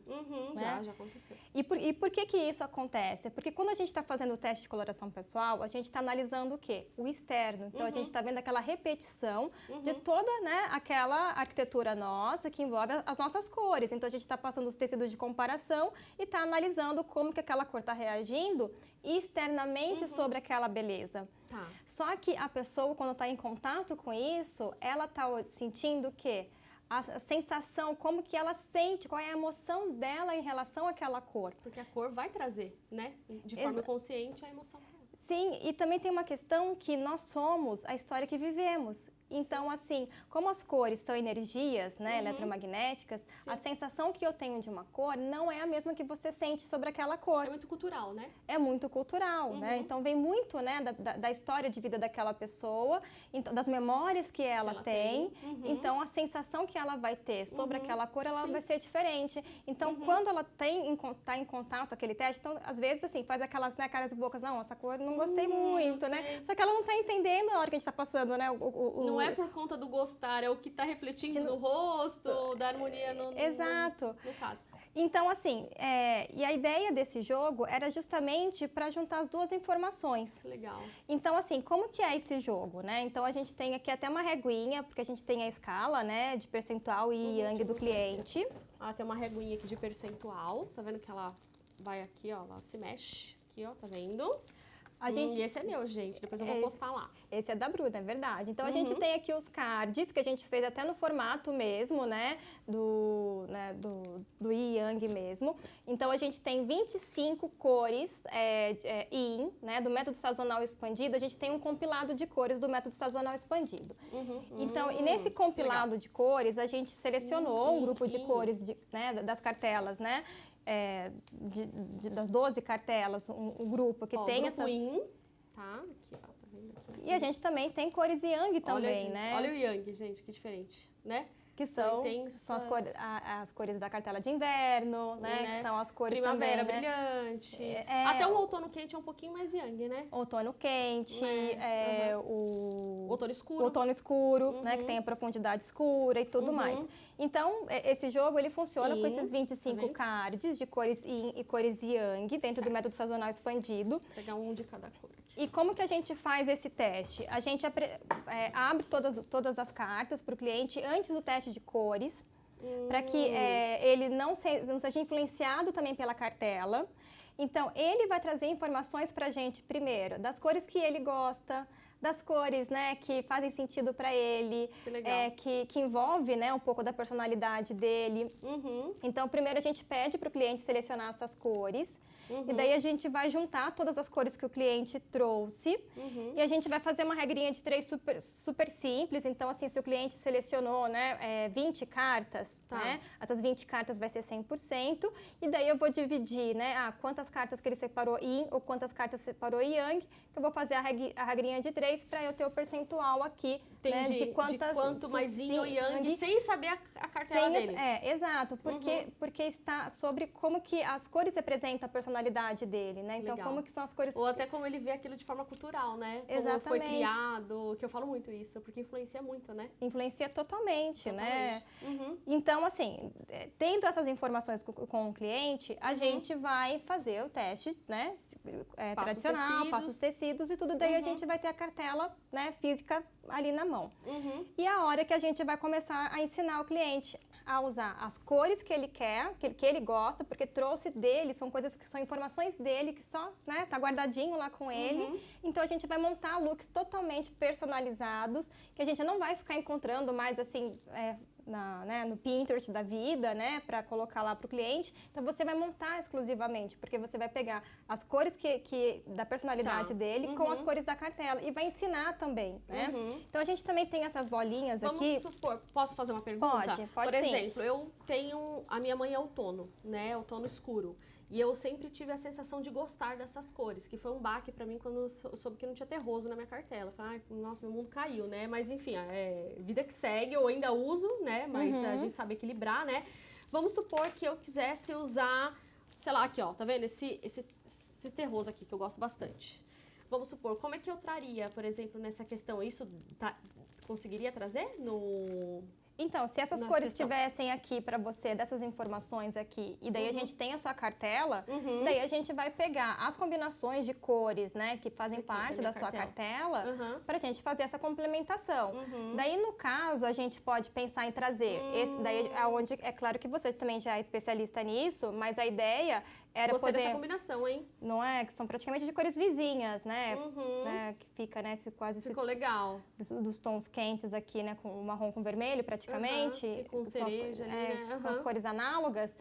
Né? Já aconteceu. E por que isso acontece? Porque quando a gente está fazendo o teste de coloração pessoal, a gente está analisando o quê? O externo. Então, a gente está vendo aquela repetição de toda, né, aquela arquitetura nossa que envolve as nossas cores. Então, a gente está passando os tecidos de comparação e está analisando como que aquela cor está reagindo externamente sobre aquela beleza. Tá. Só que a pessoa, quando está em contato com isso, ela está sentindo o quê? A sensação, como que ela sente, qual é a emoção dela em relação àquela cor. Porque a cor vai trazer, né, de forma consciente, a emoção. Sim, e também tem uma questão que nós somos a história que vivemos. Então, assim, como as cores são energias, né, eletromagnéticas, a sensação que eu tenho de uma cor não é a mesma que você sente sobre aquela cor. É muito cultural, né? É muito cultural, né? Então, vem muito, né, da história de vida daquela pessoa, então, das memórias que ela tem. Então, a sensação que ela vai ter sobre aquela cor, ela vai ser diferente. Então, quando ela tá em contato com aquele teste, então, às vezes, assim, faz aquelas, né, caras e bocas, não, essa cor não gostei muito, né? Só que ela não tá entendendo a hora que a gente tá passando, né, Não é por conta do gostar, é o que está refletindo no rosto, da harmonia no caso. Então, assim, e a ideia desse jogo era justamente para juntar as duas informações. Legal. Então, assim, como que é esse jogo, né? Então, a gente tem aqui até uma reguinha, porque a gente tem a escala, né, de percentual e yang do cliente. Ah, tem uma reguinha aqui de percentual, tá vendo que ela vai aqui, ó, ela se mexe, aqui, ó, tá vendo? E esse é meu, gente, depois eu vou postar lá. Esse é da Bruna, é verdade. Então, a gente tem aqui os cards, que a gente fez até no formato mesmo, né, do Yang mesmo. Então, a gente tem 25 cores Yin, né, do método sazonal expandido. A gente tem um compilado de cores do método sazonal expandido. Então, e nesse compilado de cores, a gente selecionou um grupo de cores né, das cartelas, né, das 12 cartelas, um grupo que tem essas... Tá, aqui, ó, tá vendo aqui. E a gente também tem cores Yang também, olha, né? Olha o Yang, gente, que diferente, né? Que são as cores da cartela de inverno, né? Que são as cores Primavera também, né? brilhante. Até o outono quente é um pouquinho mais Yang, né? Outono quente, o outono escuro, né? Que tem a profundidade escura e tudo mais. Então, esse jogo, ele funciona com esses 25 cards de cores Yin e cores Yang, dentro do método sazonal expandido. Vou pegar um de cada cor aqui. E como que a gente faz esse teste? A gente abre todas as cartas para o cliente antes do teste de cores, para que ele não seja influenciado também pela cartela. Então, ele vai trazer informações para a gente, primeiro, das cores que ele gosta, das cores, né, que fazem sentido para ele, que envolve, né, um pouco da personalidade dele. Então, primeiro a gente pede para o cliente selecionar essas cores, e daí a gente vai juntar todas as cores que o cliente trouxe, e a gente vai fazer uma regrinha de 3 super simples. Então, assim, se o cliente selecionou, né, 20 cartas, né, essas 20 cartas vai ser 100%, e daí eu vou dividir, né, quantas cartas que ele separou Yin ou quantas cartas separou Yang, que eu vou fazer a regrinha de 3 para eu ter o percentual aqui, né, de quanto mais Yin ou Yang, sem saber a cartela dele. Exato, porque está sobre como que as cores representam a personalidade dele, né? Então, como que são as cores... Ou até como ele vê aquilo de forma cultural, né? Exatamente. Como foi criado, que eu falo muito isso, porque influencia muito, né? Influencia totalmente, né? Então, assim, tendo essas informações com o cliente, a gente vai fazer o teste, né? Tradicional, passa os tecidos e tudo, daí a gente vai ter a cartela, né, física ali na mão. E a hora que a gente vai começar a ensinar o cliente a usar as cores que ele quer, que ele gosta, porque trouxe dele, são coisas que são informações dele, que só, né, tá guardadinho lá com ele. Então a gente vai montar looks totalmente personalizados, que a gente não vai ficar encontrando mais assim, no Pinterest da vida, né, para colocar lá para o cliente. Então você vai montar exclusivamente, porque você vai pegar as cores da personalidade dele com as cores da cartela e vai ensinar também, né? Então a gente também tem essas bolinhas aqui. Vamos supor, posso fazer uma pergunta? Pode Por sim. exemplo, eu tenho, a minha mãe é outono, né, outono escuro. E eu sempre tive a sensação de gostar dessas cores, que foi um baque pra mim quando eu soube que não tinha terroso na minha cartela. Falei, nossa, meu mundo caiu, né? Mas enfim, vida que segue, eu ainda uso, né? Mas a gente sabe equilibrar, né? Vamos supor que eu quisesse usar, sei lá, aqui ó, tá vendo? Esse terroso aqui, que eu gosto bastante. Vamos supor, como é que eu traria, por exemplo, nessa questão? Isso conseguiria trazer no... Então, se essas cores estivessem aqui para você, dessas informações aqui, e daí a gente tem a sua cartela, daí a gente vai pegar as combinações de cores, né, que fazem parte da sua cartela, para a gente fazer essa complementação. Daí, no caso, a gente pode pensar em trazer esse, daí aonde, é claro que você também já é especialista nisso, mas a ideia era Gostei poder... dessa combinação, hein? Não é? Que são praticamente de cores vizinhas, né? Que fica, né, Ficou legal. Dos tons quentes aqui, né, com o marrom com vermelho, praticamente. Com cereja ali, né? São as cores análogas.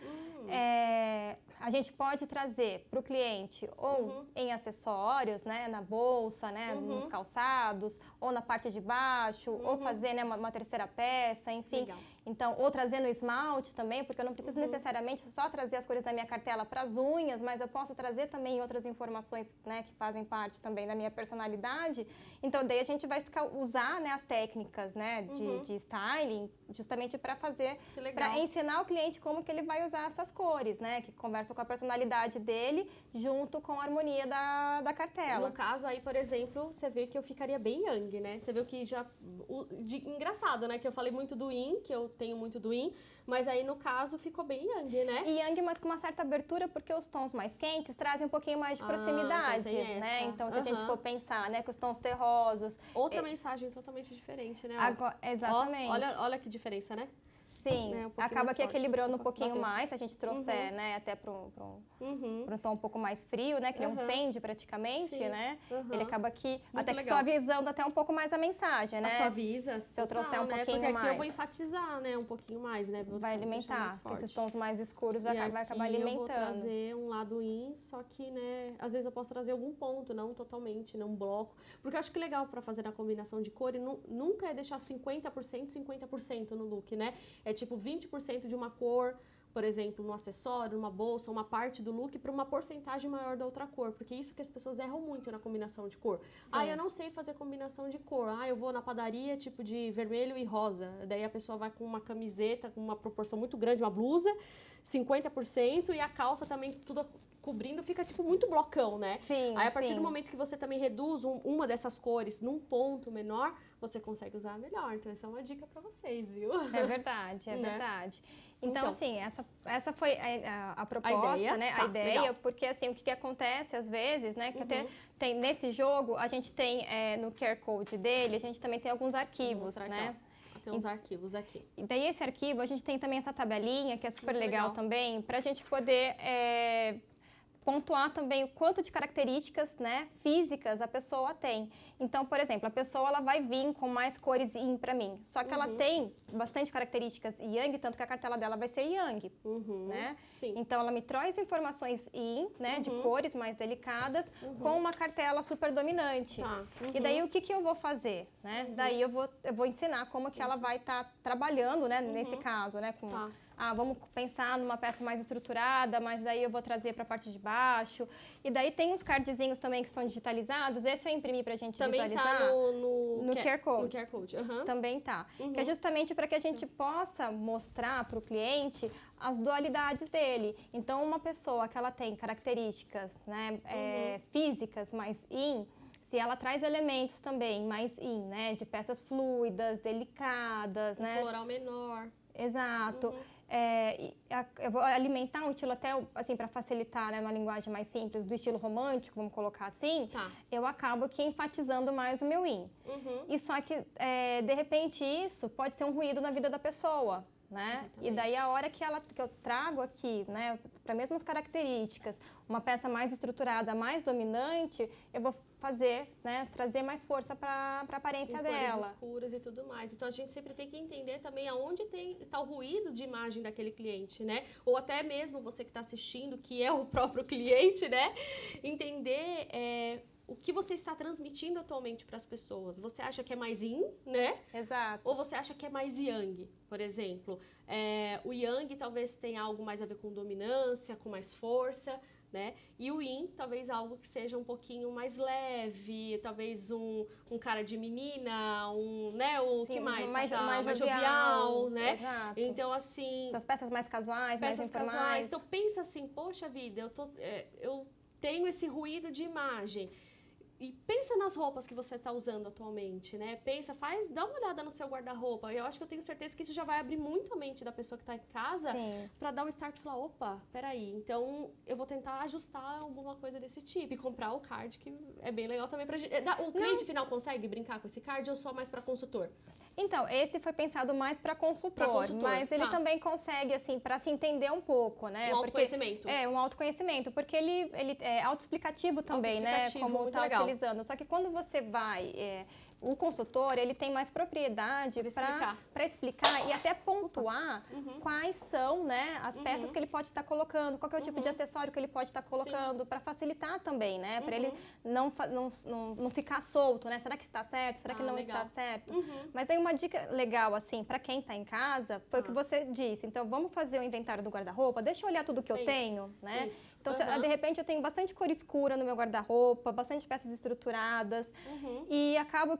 A gente pode trazer para o cliente ou em acessórios, né, na bolsa, né, nos calçados, ou na parte de baixo, ou fazer, né, uma terceira peça, enfim. Legal. Então, ou trazer no esmalte também, porque eu não preciso necessariamente só trazer as cores da minha cartela para as unhas, mas eu posso trazer também outras informações, né, que fazem parte também da minha personalidade. Então, daí a gente vai usar, né, as técnicas, né, de styling, justamente para fazer, para ensinar o cliente como que ele vai usar essas cores, né, que conversam com a personalidade dele, junto com a harmonia da cartela. No caso aí, por exemplo, você vê que eu ficaria bem yang, né? Você viu que já... engraçado, né? Que eu falei muito do yin, que eu tenho muito do yin, mas aí no caso ficou bem yang, né? E yang, mas com uma certa abertura, porque os tons mais quentes trazem um pouquinho mais de proximidade, então né? Então, se a gente for pensar, né, que os tons terrosos... Outra mensagem totalmente diferente, né? Exatamente. Olha que diferença, né? Sim, acaba que equilibrando um pouquinho mais, se a gente trouxer, né, até para um tom um pouco mais frio, né, que ele é um fende praticamente, né, ele acaba aqui até que suavizando até um pouco mais a mensagem, né. Suaviza, se eu trouxer um pouquinho porque mais. Aqui eu vou enfatizar, né, um pouquinho mais, né. Vai alimentar, porque esses tons mais escuros vai acabar alimentando. Eu vou trazer um lado in, só que, né, às vezes eu posso trazer algum ponto, não totalmente, não um bloco, porque eu acho que legal para fazer a combinação de cor, e nunca é deixar 50% no look, né. É tipo 20% de uma cor, por exemplo, no acessório, numa bolsa, uma parte do look, para uma porcentagem maior da outra cor. Porque isso que as pessoas erram muito na combinação de cor. Eu não sei fazer combinação de cor. Eu vou na padaria, tipo de vermelho e rosa. Daí a pessoa vai com uma camiseta, com uma proporção muito grande, uma blusa, 50%, e a calça também tudo cobrindo, fica tipo muito blocão, né? Sim, aí a partir do momento que você também reduz uma dessas cores num ponto menor, você consegue usar melhor. Então essa é uma dica para vocês, viu? É verdade, verdade. Então, assim, essa foi a proposta, né? A ideia, legal. Porque assim, o que acontece às vezes, né? Que até tem nesse jogo, a gente tem no QR Code dele, a gente também tem alguns arquivos, né? Tem uns arquivos aqui. E daí esse arquivo, a gente tem também essa tabelinha, que é super legal também, para a gente poder pontuar também o quanto de características, né, físicas a pessoa tem. Então, por exemplo, a pessoa ela vai vir com mais cores yin para mim, só que ela tem bastante características yang, tanto que a cartela dela vai ser yang, né? Sim. Então, ela me traz informações yin, né, de cores mais delicadas, com uma cartela super dominante. E daí, o que eu vou fazer, né? Daí, eu vou ensinar como que ela vai estar trabalhando, né, nesse caso, né, com... vamos pensar numa peça mais estruturada, mas daí eu vou trazer para a parte de baixo. E daí tem uns cardzinhos também que são digitalizados. Esse eu imprimi para a gente visualizar. Também tá no QR Code. No QR Code, Também tá. Que é justamente para que a gente possa mostrar para o cliente as dualidades dele. Então, uma pessoa que ela tem características, né, físicas mais yin, se ela traz elementos também mais yin, né, de peças fluidas, delicadas, né? Floral menor. Exato. eu vou alimentar um estilo até, assim, para facilitar, né, uma linguagem mais simples, do estilo romântico, vamos colocar assim, eu acabo aqui enfatizando mais o meu yin. E só que, de repente, isso pode ser um ruído na vida da pessoa, né? Exatamente. E daí a hora que eu trago aqui, né, para mesmas características, uma peça mais estruturada, mais dominante, eu vou fazer, né, trazer mais força para a aparência dela. Cores escuras e tudo mais. Então a gente sempre tem que entender também aonde está o ruído de imagem daquele cliente, né? Ou até mesmo você que está assistindo, que é o próprio cliente, né? Entender o que você está transmitindo atualmente para as pessoas. Você acha que é mais yin, né? Exato. Ou você acha que é mais yang, por exemplo? O yang talvez tenha algo mais a ver com dominância, com mais força, né? E o yin, talvez algo que seja um pouquinho mais leve, talvez um cara de menina, né? O Sim, que mais? Mais jovial, né? Exato. Então, assim... Essas peças mais casuais, mais informais. Casuais. Então, pensa assim, poxa vida, eu tenho esse ruído de imagem. E pensa nas roupas que você está usando atualmente, né? Dá uma olhada no seu guarda-roupa. Eu acho que eu tenho certeza que isso já vai abrir muito a mente da pessoa que está em casa para dar um start e falar, opa, peraí, então eu vou tentar ajustar alguma coisa desse tipo e comprar o card, que é bem legal também pra gente. O cliente final consegue brincar com esse card ou só mais para consultor? Então, esse foi pensado mais para consultor, mas ele também consegue, assim, para se entender um pouco, né? Um autoconhecimento. Um autoconhecimento, porque ele é autoexplicativo também, né? Como está utilizando. Só que quando você vai... o consultor, ele tem mais propriedade para explicar e até pontuar quais são, né, as peças que ele pode estar colocando, qual que é o tipo de acessório que ele pode estar colocando, para facilitar também, né? Para ele não ficar solto, né? Será que está certo? Será que não está certo? Mas tem uma dica legal, assim, para quem está em casa, foi o que você disse. Então, vamos fazer o inventário do guarda-roupa, deixa eu olhar tudo que eu tenho, né? Isso. Então, de repente, eu tenho bastante cor escura no meu guarda-roupa, bastante peças estruturadas, e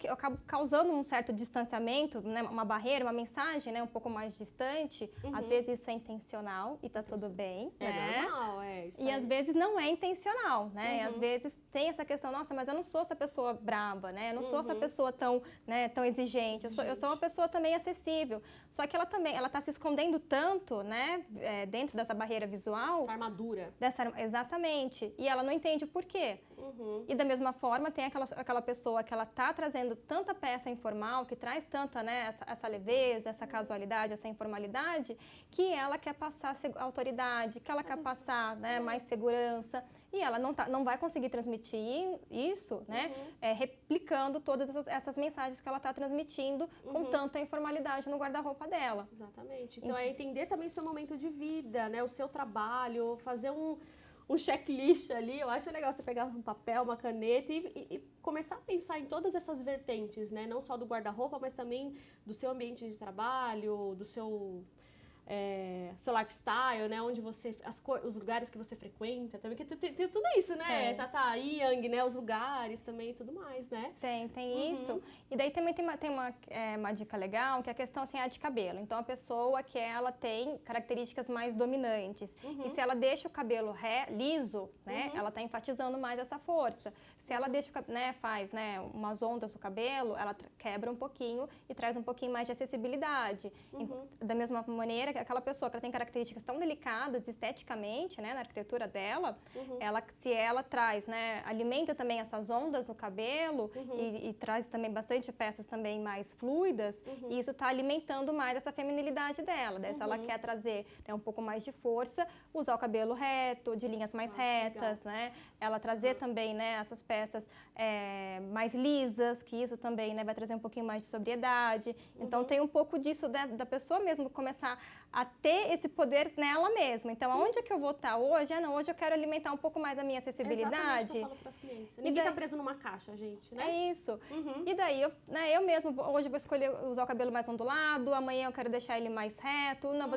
eu acabo causando um certo distanciamento, né, uma barreira, uma mensagem, né, um pouco mais distante. Às vezes isso é intencional e tá tudo bem, né? Normal, isso e às vezes não é intencional, né? Às vezes tem essa questão, nossa, mas eu não sou essa pessoa brava, né? Eu não sou essa pessoa tão, né, tão exigente. Eu sou uma pessoa também acessível. Só que ela tá se escondendo tanto, né, dentro dessa barreira visual. Essa armadura. Exatamente. E ela não entende o porquê. E da mesma forma, tem aquela pessoa que ela tá trazendo tanta peça informal, que traz tanta, né, essa leveza, essa casualidade, essa informalidade, que ela quer passar autoridade, que ela quer passar, né, mais segurança. E ela não vai conseguir transmitir isso, né, replicando todas essas mensagens que ela está transmitindo com tanta informalidade no guarda-roupa dela. Exatamente. Então, é entender também o seu momento de vida, né, o seu trabalho, fazer um checklist ali. Eu acho legal você pegar um papel, uma caneta e começar a pensar em todas essas vertentes, né? Não só do guarda-roupa, mas também do seu ambiente de trabalho, do seu lifestyle, né? Onde você, os lugares que você frequenta também, que tem tudo isso, né? Yang, né? Os lugares também e tudo mais, né? Tem isso. E daí também tem uma dica legal, que é a questão, assim, de cabelo. Então, a pessoa que ela tem características mais dominantes. E se ela deixa o cabelo liso, né? Ela tá enfatizando mais essa força. Se ela deixa, né, faz, né, umas ondas no cabelo, ela quebra um pouquinho e traz um pouquinho mais de acessibilidade. Da mesma maneira, aquela pessoa que ela tem características tão delicadas esteticamente, né, na arquitetura dela, se ela traz, né, alimenta também essas ondas no cabelo e traz também bastante peças também mais fluidas, e isso está alimentando mais essa feminilidade dela. Daí, se ela quer trazer, né, um pouco mais de força, usar o cabelo reto, de linhas mais retas, né, ela trazer também, né, essas peças mais lisas, que isso também, né, vai trazer um pouquinho mais de sobriedade. Então, tem um pouco disso, né, da pessoa mesmo começar a ter esse poder nela mesma. Então, aonde é que eu vou estar hoje? Hoje eu quero alimentar um pouco mais a minha acessibilidade. É exatamente o que eu falo para as clientes. Ninguém tá preso numa caixa, gente, né? É isso. E daí, eu mesmo, hoje eu vou escolher usar o cabelo mais ondulado, amanhã eu quero deixar ele mais reto, não,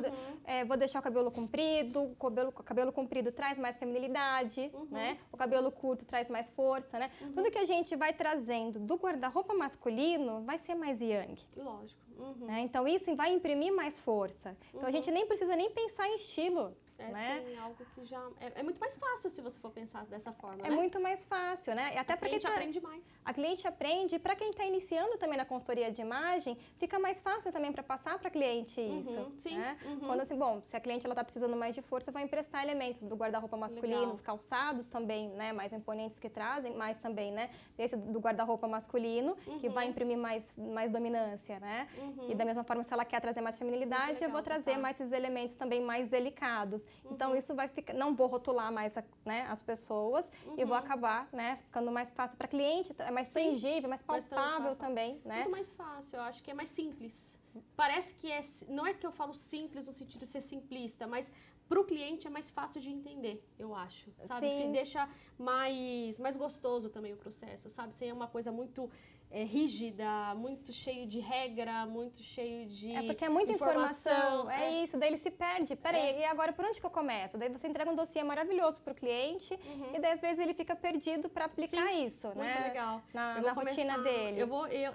vou deixar o cabelo comprido, o cabelo comprido traz mais feminilidade, né? O cabelo curto traz mais força, né? Tudo que a gente vai trazendo do guarda-roupa masculino vai ser mais yang. Lógico. Né? Então, isso vai imprimir mais força. Então, a gente nem precisa nem pensar em estilo. né? Sim, algo que já... É muito mais fácil se você for pensar dessa forma, É né? muito mais fácil, né? E até para quem aprende mais. A cliente aprende, para quem está iniciando também na consultoria de imagem, fica mais fácil também para passar para a cliente isso, Sim. né? Quando assim, bom, se a cliente ela está precisando mais de força, eu vou emprestar elementos do guarda-roupa masculino, Legal. os calçados também, né? Mais imponentes que trazem, mais também, né? Esse do guarda-roupa masculino, que vai imprimir mais dominância, né? E da mesma forma, se ela quer trazer mais feminilidade, eu vou trazer mais esses elementos também mais delicados. Então, isso vai ficar, não vou rotular mais né, as pessoas e vou acabar, né, ficando mais fácil para a cliente, é mais tangível, mais palpável também, né? Muito mais fácil, eu acho que é mais simples. Parece que não é que eu falo simples no sentido de ser simplista, mas para o cliente é mais fácil de entender, eu acho, sabe? Sim. Deixa mais gostoso também o processo, sabe? Sem uma coisa muito rígida, muito cheio de regra, muito cheio de porque é muita informação, é isso, daí ele se perde. Peraí, e agora por onde que eu começo? Daí você entrega um dossiê maravilhoso para o cliente e daí às vezes ele fica perdido para aplicar isso, muito né? legal. Na rotina dele.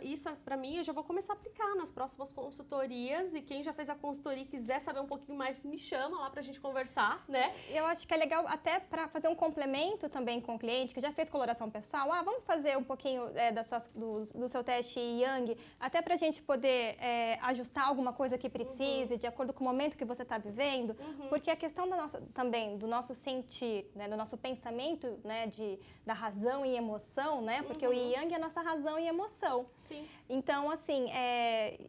Isso para mim eu já vou começar a aplicar nas próximas consultorias e quem já fez a consultoria e quiser saber um pouquinho mais, me chama lá pra gente conversar, né? Eu acho que é legal até para fazer um complemento também com o cliente que já fez coloração pessoal. Vamos fazer um pouquinho do seu teste Yang, até para a gente poder ajustar alguma coisa que precise, de acordo com o momento que você está vivendo, porque a questão também do nosso sentir, né, do nosso pensamento, né, da razão e emoção, né, porque o Yang é a nossa razão e emoção. Sim. Então, assim,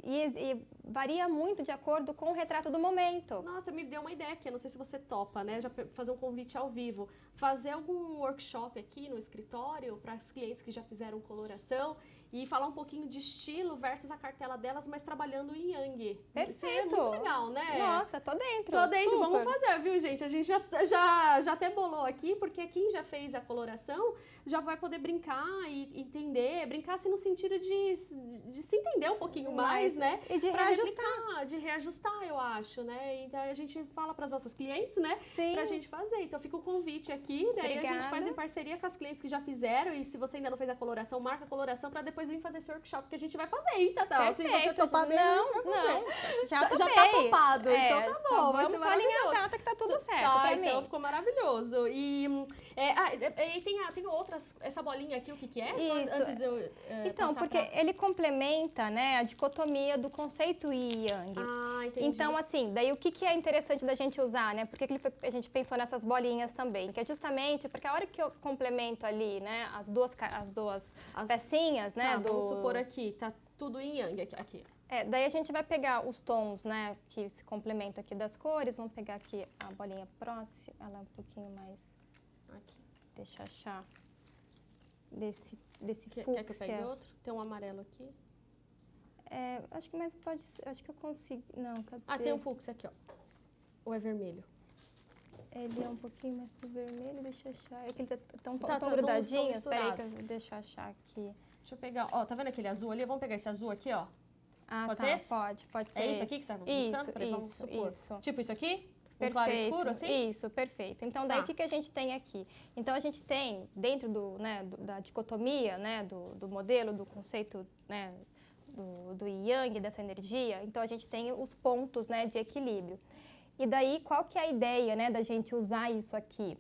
e varia muito de acordo com o retrato do momento. Nossa, me deu uma ideia aqui, eu não sei se você topa, né, já fazer um convite ao vivo, fazer algum workshop aqui no escritório para os clientes que já fizeram coloração e falar um pouquinho de estilo versus a cartela delas, mas trabalhando em Yang. Perfeito. Isso é muito legal, né? Nossa, tô dentro. Tô dentro, super. Vamos fazer, viu, gente? A gente já até bolou aqui, porque quem já fez a coloração já vai poder brincar e entender, brincar assim no sentido de se entender um pouquinho mais, né? E de reajustar. De reajustar, eu acho, né? Então a gente fala para as nossas clientes, né? Sim. Pra gente fazer. Então fica o convite aqui, daí a gente faz em parceria com as clientes que já fizeram e se você ainda não fez a coloração, marca a coloração para depois vir fazer esse workshop que a gente vai fazer, hein, Tatá? Se você topar mesmo, a gente vai fazer. Já tá topado, então tá bom. Vai ser alinhar a data que tá tudo certo. Então ficou maravilhoso. E tem outras, essa bolinha aqui, o que é? Isso. Antes de eu, então, porque ele complementa, né, a dicotomia do conceito Yin e Yang. Entendi. Então, assim, daí o que é interessante da gente usar, né? Porque a gente pensou nessas bolinhas também, que é justamente porque a hora que eu complemento ali, né, as duas pecinhas, né, vamos supor aqui, tá tudo em Yang aqui. Daí a gente vai pegar os tons, né, que se complementam aqui das cores. Vamos pegar aqui a bolinha próxima, ela é um pouquinho mais... Aqui. Deixa eu achar desse fúcsia. Quer que eu pegue outro? Tem um amarelo aqui. Acho que mais pode ser, acho que eu consigo... Não, cadê? Tem um fúcsia aqui, ó. Ou é vermelho? Ele é um pouquinho mais pro vermelho, deixa eu achar. É que ele tá tão grudadinho. Espera aí, deixa eu achar aqui. Deixa eu pegar, ó, tá vendo aquele azul ali? Vamos pegar esse azul aqui, ó. Pode ser esse? Pode ser. É isso aqui que você tá buscando? Vamos supor. Isso. Tipo isso aqui? Perfeito. Um claro escuro, assim? Isso, perfeito. Então, daí o que a gente tem aqui? Então, a gente tem, dentro da dicotomia, né, do modelo, do conceito, né, do Yang, dessa energia, então a gente tem os pontos, né, de equilíbrio. E daí, qual que é a ideia, né, da gente usar isso aqui?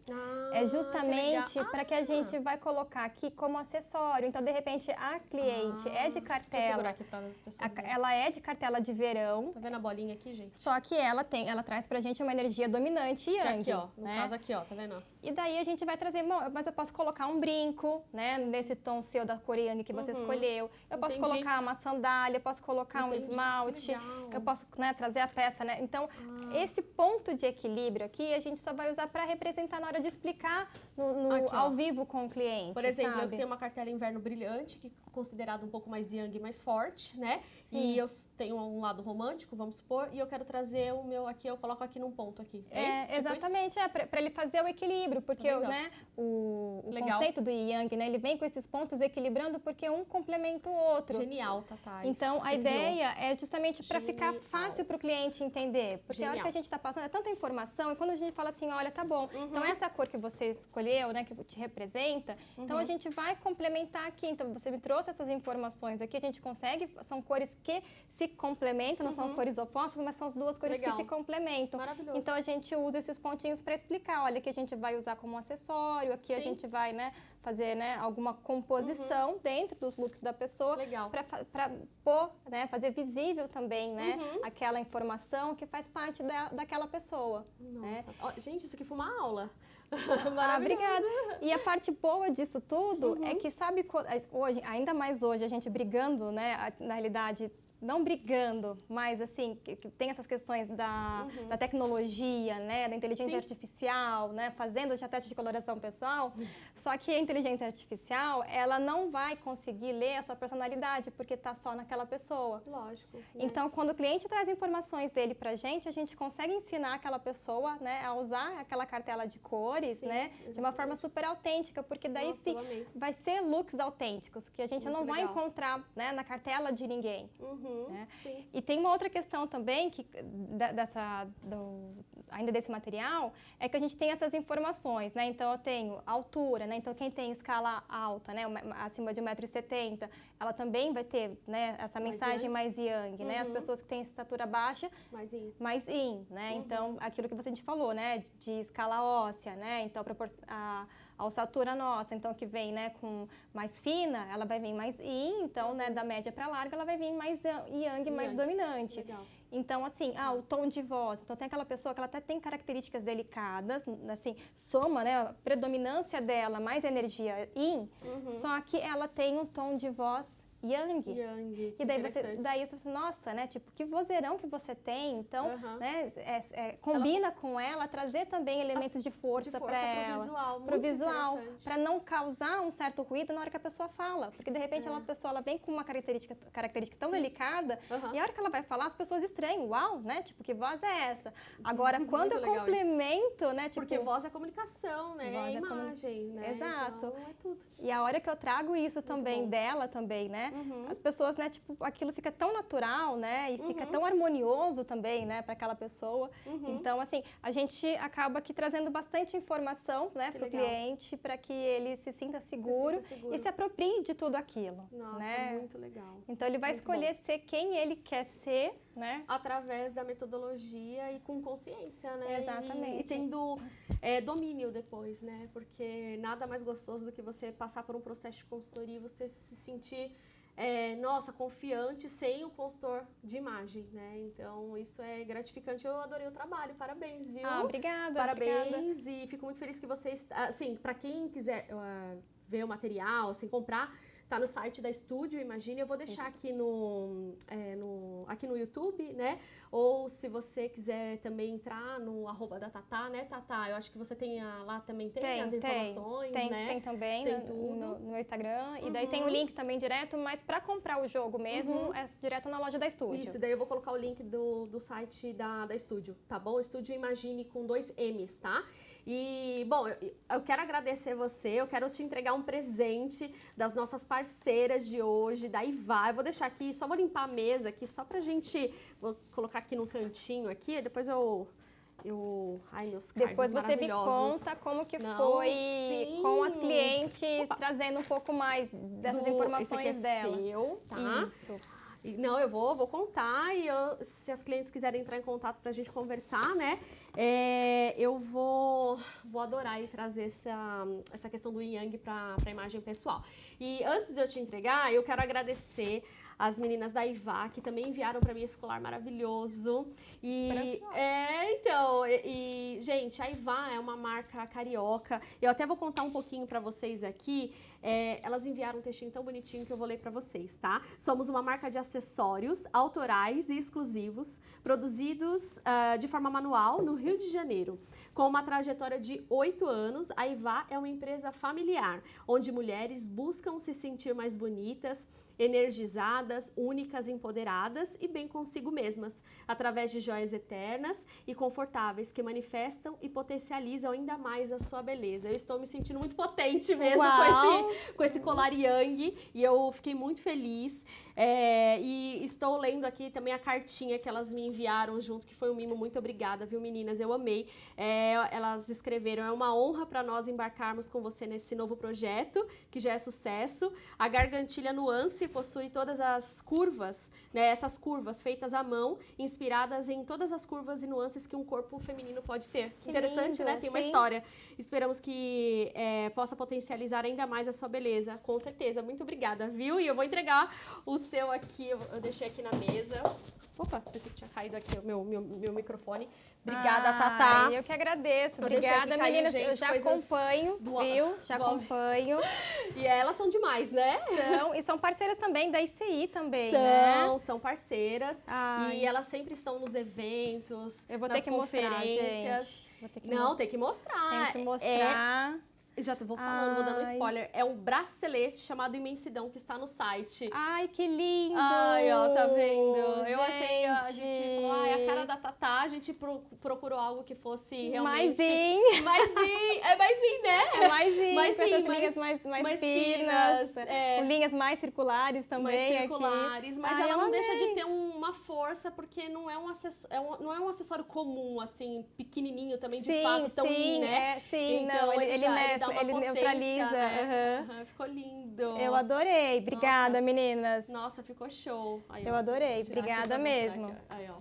É justamente para que a gente vai colocar aqui como acessório. Então, de repente, a cliente é de cartela. Deixa eu segurar aqui para as pessoas verem. Ela é de cartela de verão. Tá vendo a bolinha aqui, gente? Só que ela traz pra gente uma energia dominante Yang. Aqui, ó. No caso aqui, ó. Tá vendo? E daí a gente vai trazer, mas eu posso colocar um brinco, né, nesse tom seu da cor Yang que você escolheu. Eu posso colocar uma sandália, eu posso colocar um esmalte. Eu posso, né, trazer a peça, né? Então, esse ponto de equilíbrio aqui, a gente só vai usar para representar na hora de explicar aqui, ao vivo com o cliente. Por exemplo, sabe? eu tenho uma cartela inverno brilhante, que é considerado um pouco mais Yang, mais forte, né? Sim. E eu tenho um lado romântico, vamos supor, e eu quero trazer o meu aqui, eu coloco aqui num ponto aqui. É isso? Exatamente, para ele fazer o equilíbrio, porque né, o conceito do Yang, né, ele vem com esses pontos equilibrando porque um complementa o outro. Genial, Tatá. Então, a ideia é justamente para ficar fácil para o cliente entender, porque a hora que a gente está está passando, é tanta informação, e quando a gente fala assim, olha, tá bom, então essa cor que você escolheu, né, que te representa, então a gente vai complementar aqui. Então você me trouxe essas informações aqui, a gente consegue, são cores que se complementam, não são cores opostas, mas são as duas cores que se complementam. Maravilhoso. Então a gente usa esses pontinhos para explicar, olha, que a gente vai usar como acessório, aqui a gente vai, né, fazer, né, alguma composição dentro dos looks da pessoa, para pôr, né, fazer visível também, né, aquela informação que faz parte daquela pessoa. Nossa, né? Gente, isso aqui foi uma aula. Obrigada. E a parte boa disso tudo é que, sabe, hoje, ainda mais hoje, a gente brigando, né, na realidade, não brigando, mas assim, que tem essas questões da tecnologia, né, da inteligência artificial, né, fazendo já teste de coloração pessoal, só que a inteligência artificial, ela não vai conseguir ler a sua personalidade, porque está só naquela pessoa. Lógico. Então, quando o cliente traz informações dele pra gente, a gente consegue ensinar aquela pessoa, né, a usar aquela cartela de cores, né, de uma forma super autêntica, porque daí sim, vai ser looks autênticos, que a gente não vai encontrar, né, na cartela de ninguém. Né? E tem uma outra questão também, que, ainda desse material, é que a gente tem essas informações, né? Então, eu tenho altura, né? Então, quem tem escala alta, né, acima de 1,70 m, ela também vai ter, né, essa mensagem mais yang, né? As pessoas que têm estatura baixa, mais yin, né? Então, aquilo que a gente falou, né, de escala óssea, né? Então, a ossatura nossa, então, que vem, né, com mais fina, ela vai vir mais yin, então, né, da média para larga, ela vai vir mais yang, mais dominante. Legal. Então, assim, o tom de voz. Então, tem aquela pessoa que ela até tem características delicadas, assim, soma, né, a predominância dela, mais energia yin, só que ela tem um tom de voz yang. E daí você, nossa, né, tipo, que vozeirão que você tem, então, né, combina com ela, trazer também elementos de força para ela. Pro visual, para não causar um certo ruído na hora que a pessoa fala, porque de repente a pessoa ela vem com uma característica tão delicada, e a hora que ela vai falar, as pessoas estranham, uau, né, tipo, que voz é essa? Agora, quando eu complemento, né, tipo... Porque voz é comunicação, né, é imagem, né? Exato. Então, é tudo. E a hora que eu trago isso também dela também, né, as pessoas, né, tipo, aquilo fica tão natural, né, e fica tão harmonioso também, né, para aquela pessoa. Então, assim, a gente acaba aqui trazendo bastante informação, né, para o cliente, para que ele se sinta seguro e se aproprie de tudo aquilo. Nossa, né? muito legal. Então, ele vai escolher ser quem ele quer ser, né? Através da metodologia e com consciência, né? Exatamente. E tendo domínio depois, né? Porque nada mais gostoso do que você passar por um processo de consultoria e você se sentir, nossa, confiante sem o consultor de imagem, né? Então, isso é gratificante. Eu adorei o trabalho. Parabéns, viu? Obrigada. Parabéns. E fico muito feliz que vocês... Assim, para quem quiser ver o material, assim, comprar... Tá no site da Estúdio, imagine. Eu vou deixar aqui aqui no YouTube, né? Ou se você quiser também entrar no @ da Tatá, né, Tatá? Eu acho que você tem lá também tem as informações, né? Tem também no meu Instagram. E daí tem o link também direto, mas para comprar o jogo mesmo, é direto na loja da Estúdio. Isso, daí eu vou colocar o link do site da Estúdio, tá bom? Estúdio Imagine com 2 M's, tá? E, bom, eu quero agradecer você, eu quero te entregar um presente das nossas parceiras de hoje, da Ivá. Eu vou deixar aqui, só vou limpar a mesa aqui, só pra gente... Vou colocar aqui no cantinho aqui, depois ai, meus cards depois você me conta como que foi com as clientes, trazendo um pouco mais dessas informações esse aqui dela. Seu, tá? Isso. Não, eu vou contar e se as clientes quiserem entrar em contato pra gente conversar, né? Eu vou adorar trazer essa questão do Yang pra imagem pessoal. E antes de eu te entregar, eu quero agradecer as meninas da Ivá, que também enviaram para mim esse colar maravilhoso. Gente, a Ivá é uma marca carioca. Eu até vou contar um pouquinho para vocês aqui. Elas enviaram um textinho tão bonitinho que eu vou ler para vocês, tá? Somos uma marca de acessórios autorais e exclusivos, produzidos de forma manual no Rio Rio de Janeiro. Com uma trajetória de 8 anos, a Ivá é uma empresa familiar, onde mulheres buscam se sentir mais bonitas, energizadas, únicas, empoderadas e bem consigo mesmas, através de joias eternas e confortáveis que manifestam e potencializam ainda mais a sua beleza. Eu estou me sentindo muito potente mesmo com esse colar Yang e eu fiquei muito feliz. E estou lendo aqui também a cartinha que elas me enviaram junto, que foi um mimo. Muito obrigada, viu, meninas? Eu amei. Elas escreveram: é uma honra para nós embarcarmos com você nesse novo projeto, que já é sucesso. A gargantilha Nuance possui todas as curvas, né? Essas curvas feitas à mão, inspiradas em todas as curvas e nuances que um corpo feminino pode ter. Que interessante, lindo, né? Tem uma história. Esperamos que possa potencializar ainda mais a sua beleza, com certeza. Muito obrigada, viu? E eu vou entregar o seu aqui, eu deixei aqui na mesa. Opa, pensei que tinha caído aqui o meu microfone. Obrigada, Tatá. Eu que agradeço. Obrigada, meninas. Gente, eu já acompanho, viu? Já acompanho. E elas são demais, né? E são parceiras também da ICI também, São parceiras. E elas sempre estão nos eventos, eu vou nas ter que conferências. Mostrar, gente. Vou ter que tem que mostrar. Tem que mostrar. Já vou falando, vou dando um spoiler. É um bracelete chamado Imensidão, que está no site. Ai, que lindo! Ai, ó, tá vendo? Gente. Eu achei, a gente falou, a cara da Tatá, a gente procurou algo que fosse realmente... Mais mais né? Mais linhas mais finas, com linhas mais circulares também. Mais circulares, aqui. Mas ela não deixa de ter uma força, porque não é um acessório comum, assim, pequenininho também, de fato, tão né? Então, ele neutraliza. Né? Ficou lindo. Eu adorei. Obrigada, meninas. Nossa, ficou show. Aí, eu adorei. Obrigada mesmo. Aí, ó.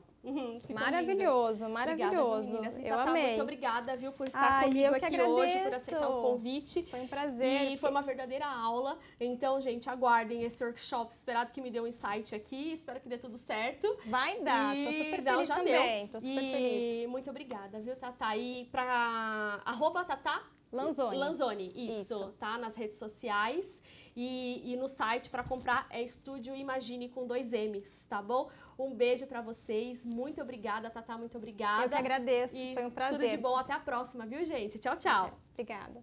Maravilhoso, lindo. maravilhoso. Obrigada, eu amei. Muito obrigada, viu, por estar comigo aqui hoje, por aceitar o convite. Foi um prazer. E foi uma verdadeira aula. Então, gente, aguardem esse workshop esperado, que me deu um insight aqui. Espero que dê tudo certo. Vai dar. Tô super feliz também. Tô super feliz. Muito obrigada, viu, Tatá? E pra @Tatá Lanzoni, isso, tá? Nas redes sociais e no site para comprar é Estúdio Imagine com 2 M's, tá bom? Um beijo para vocês, muito obrigada, Tatá, muito obrigada. Eu que agradeço, foi um prazer. Tudo de bom, até a próxima, viu, gente? Tchau, tchau. Obrigada.